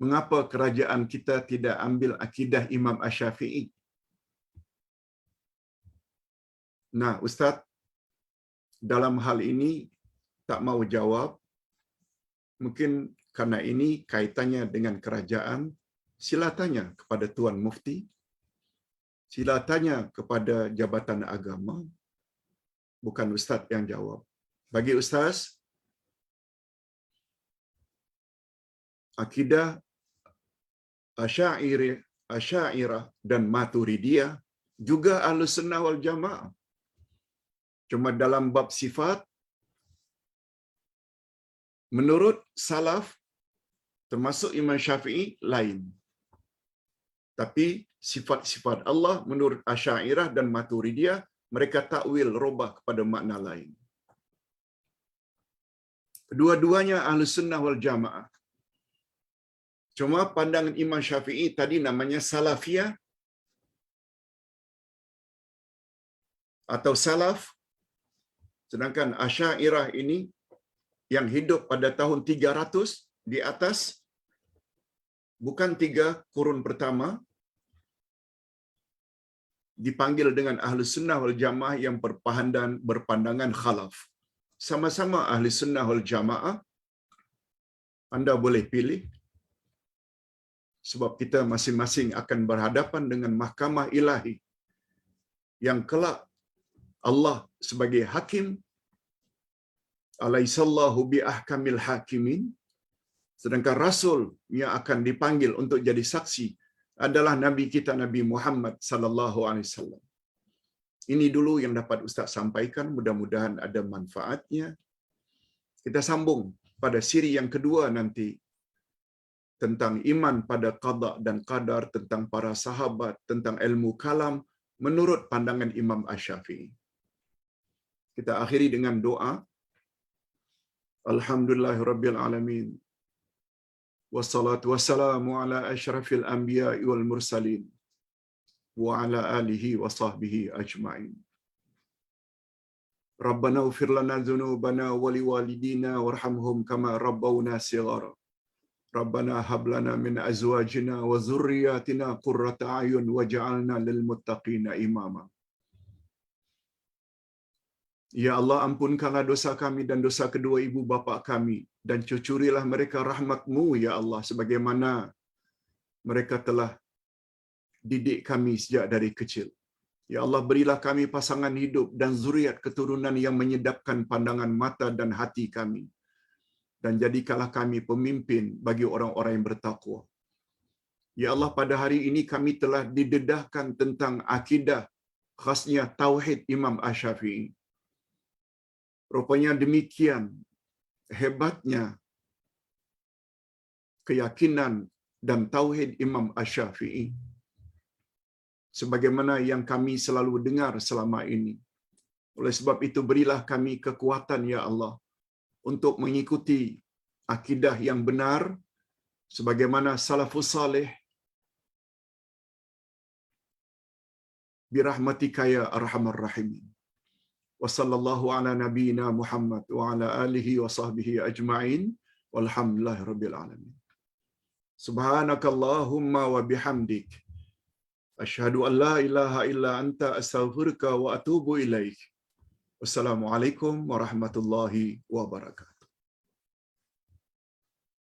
Speaker 1: Mengapa kerajaan kita tidak ambil akidah Imam Asy-Syafi'i? Nah, Ustaz, dalam hal ini tak mau jawab. Mungkin karena ini kaitannya dengan kerajaan, sila tanya kepada Tuan Mufti, sila tanya kepada Jabatan Agama, bukan Ustaz yang jawab. Bagi Ustaz, akidah Asy'ariyah dan Maturidiyah juga Ahlus Sunnah wal Jamaah. Cuma dalam bab sifat, menurut salaf termasuk Imam Syafi'i lain. Tapi sifat-sifat Allah menurut Asy'ariyah dan Maturidiyah mereka takwil robah kepada makna lain. Kedua-duanya Ahlus Sunnah wal Jamaah. Cuma pandangan Imam Syafi'i tadi namanya Salafiyah atau Salaf, sedangkan Asy'ariyah ini yang hidup pada tahun 300 di atas, bukan 3 kurun pertama, dipanggil dengan Ahlus Sunnah wal Jamaah yang berpandangan khalaf. Sama-sama Ahlus Sunnah wal Jamaah, anda boleh pilih, sebab kita masing-masing akan berhadapan dengan mahkamah ilahi yang kelak Allah sebagai hakim, alaihissallahu bi ahkamil hakimin, sedangkan Rasul yang akan dipanggil untuk jadi saksi adalah Nabi kita Nabi Muhammad sallallahu alaihi wasallam. Ini dulu yang dapat Ustaz sampaikan, mudah-mudahan ada manfaatnya. Kita sambung pada siri yang kedua nanti tentang iman pada qada dan qadar, tentang para sahabat, tentang ilmu kalam menurut pandangan Imam Asy-Syafi'i. Kita akhiri dengan doa. Alhamdulillahirabbil alamin. Wassalatu wassalamu ala asyrafil anbiya'i wal mursalin wa ala alihi wa sahbihi ajma'in. Rabbana ighfir lana dzunubana wa liwalidina warhamhum kama rabbawna shighara. Rabbana hab lana min azwajina wa dzurriyyatina qurrata a'yun waj'alna lil muttaqina imama. Ya Allah, ampunkanlah dosa kami dan dosa kedua ibu bapa kami, dan cucurilah mereka rahmat-Mu ya Allah, sebagaimana mereka telah didik kami sejak dari kecil. Ya Allah, berilah kami pasangan hidup dan zuriat keturunan yang menyedapkan pandangan mata dan hati kami, dan jadikanlah kami pemimpin bagi orang-orang yang bertakwa. Ya Allah, pada hari ini kami telah didedahkan tentang akidah, khasnya tauhid Imam Asy-Syafi'i. Rupanya demikian hebatnya keyakinan dan tauhid Imam Asy-Syafi'i, sebagaimana yang kami selalu dengar selama ini. Oleh sebab itu, berilah kami kekuatan ya Allah untuk mengikuti akidah yang benar sebagaimana salafus salih, birahmatika ya arhamar rahimin. Wa sallallahu ala nabiyyina Muhammad wa ala alihi wa sahbihi ajma'in walhamdulillahi rabbil alamin. Subhanakallahumma wa bihamdik, asyhadu an la ilaha illa anta astaghfiruka wa atubu ilaik. Wassalamualaikum warahmatullahi wabarakatuh.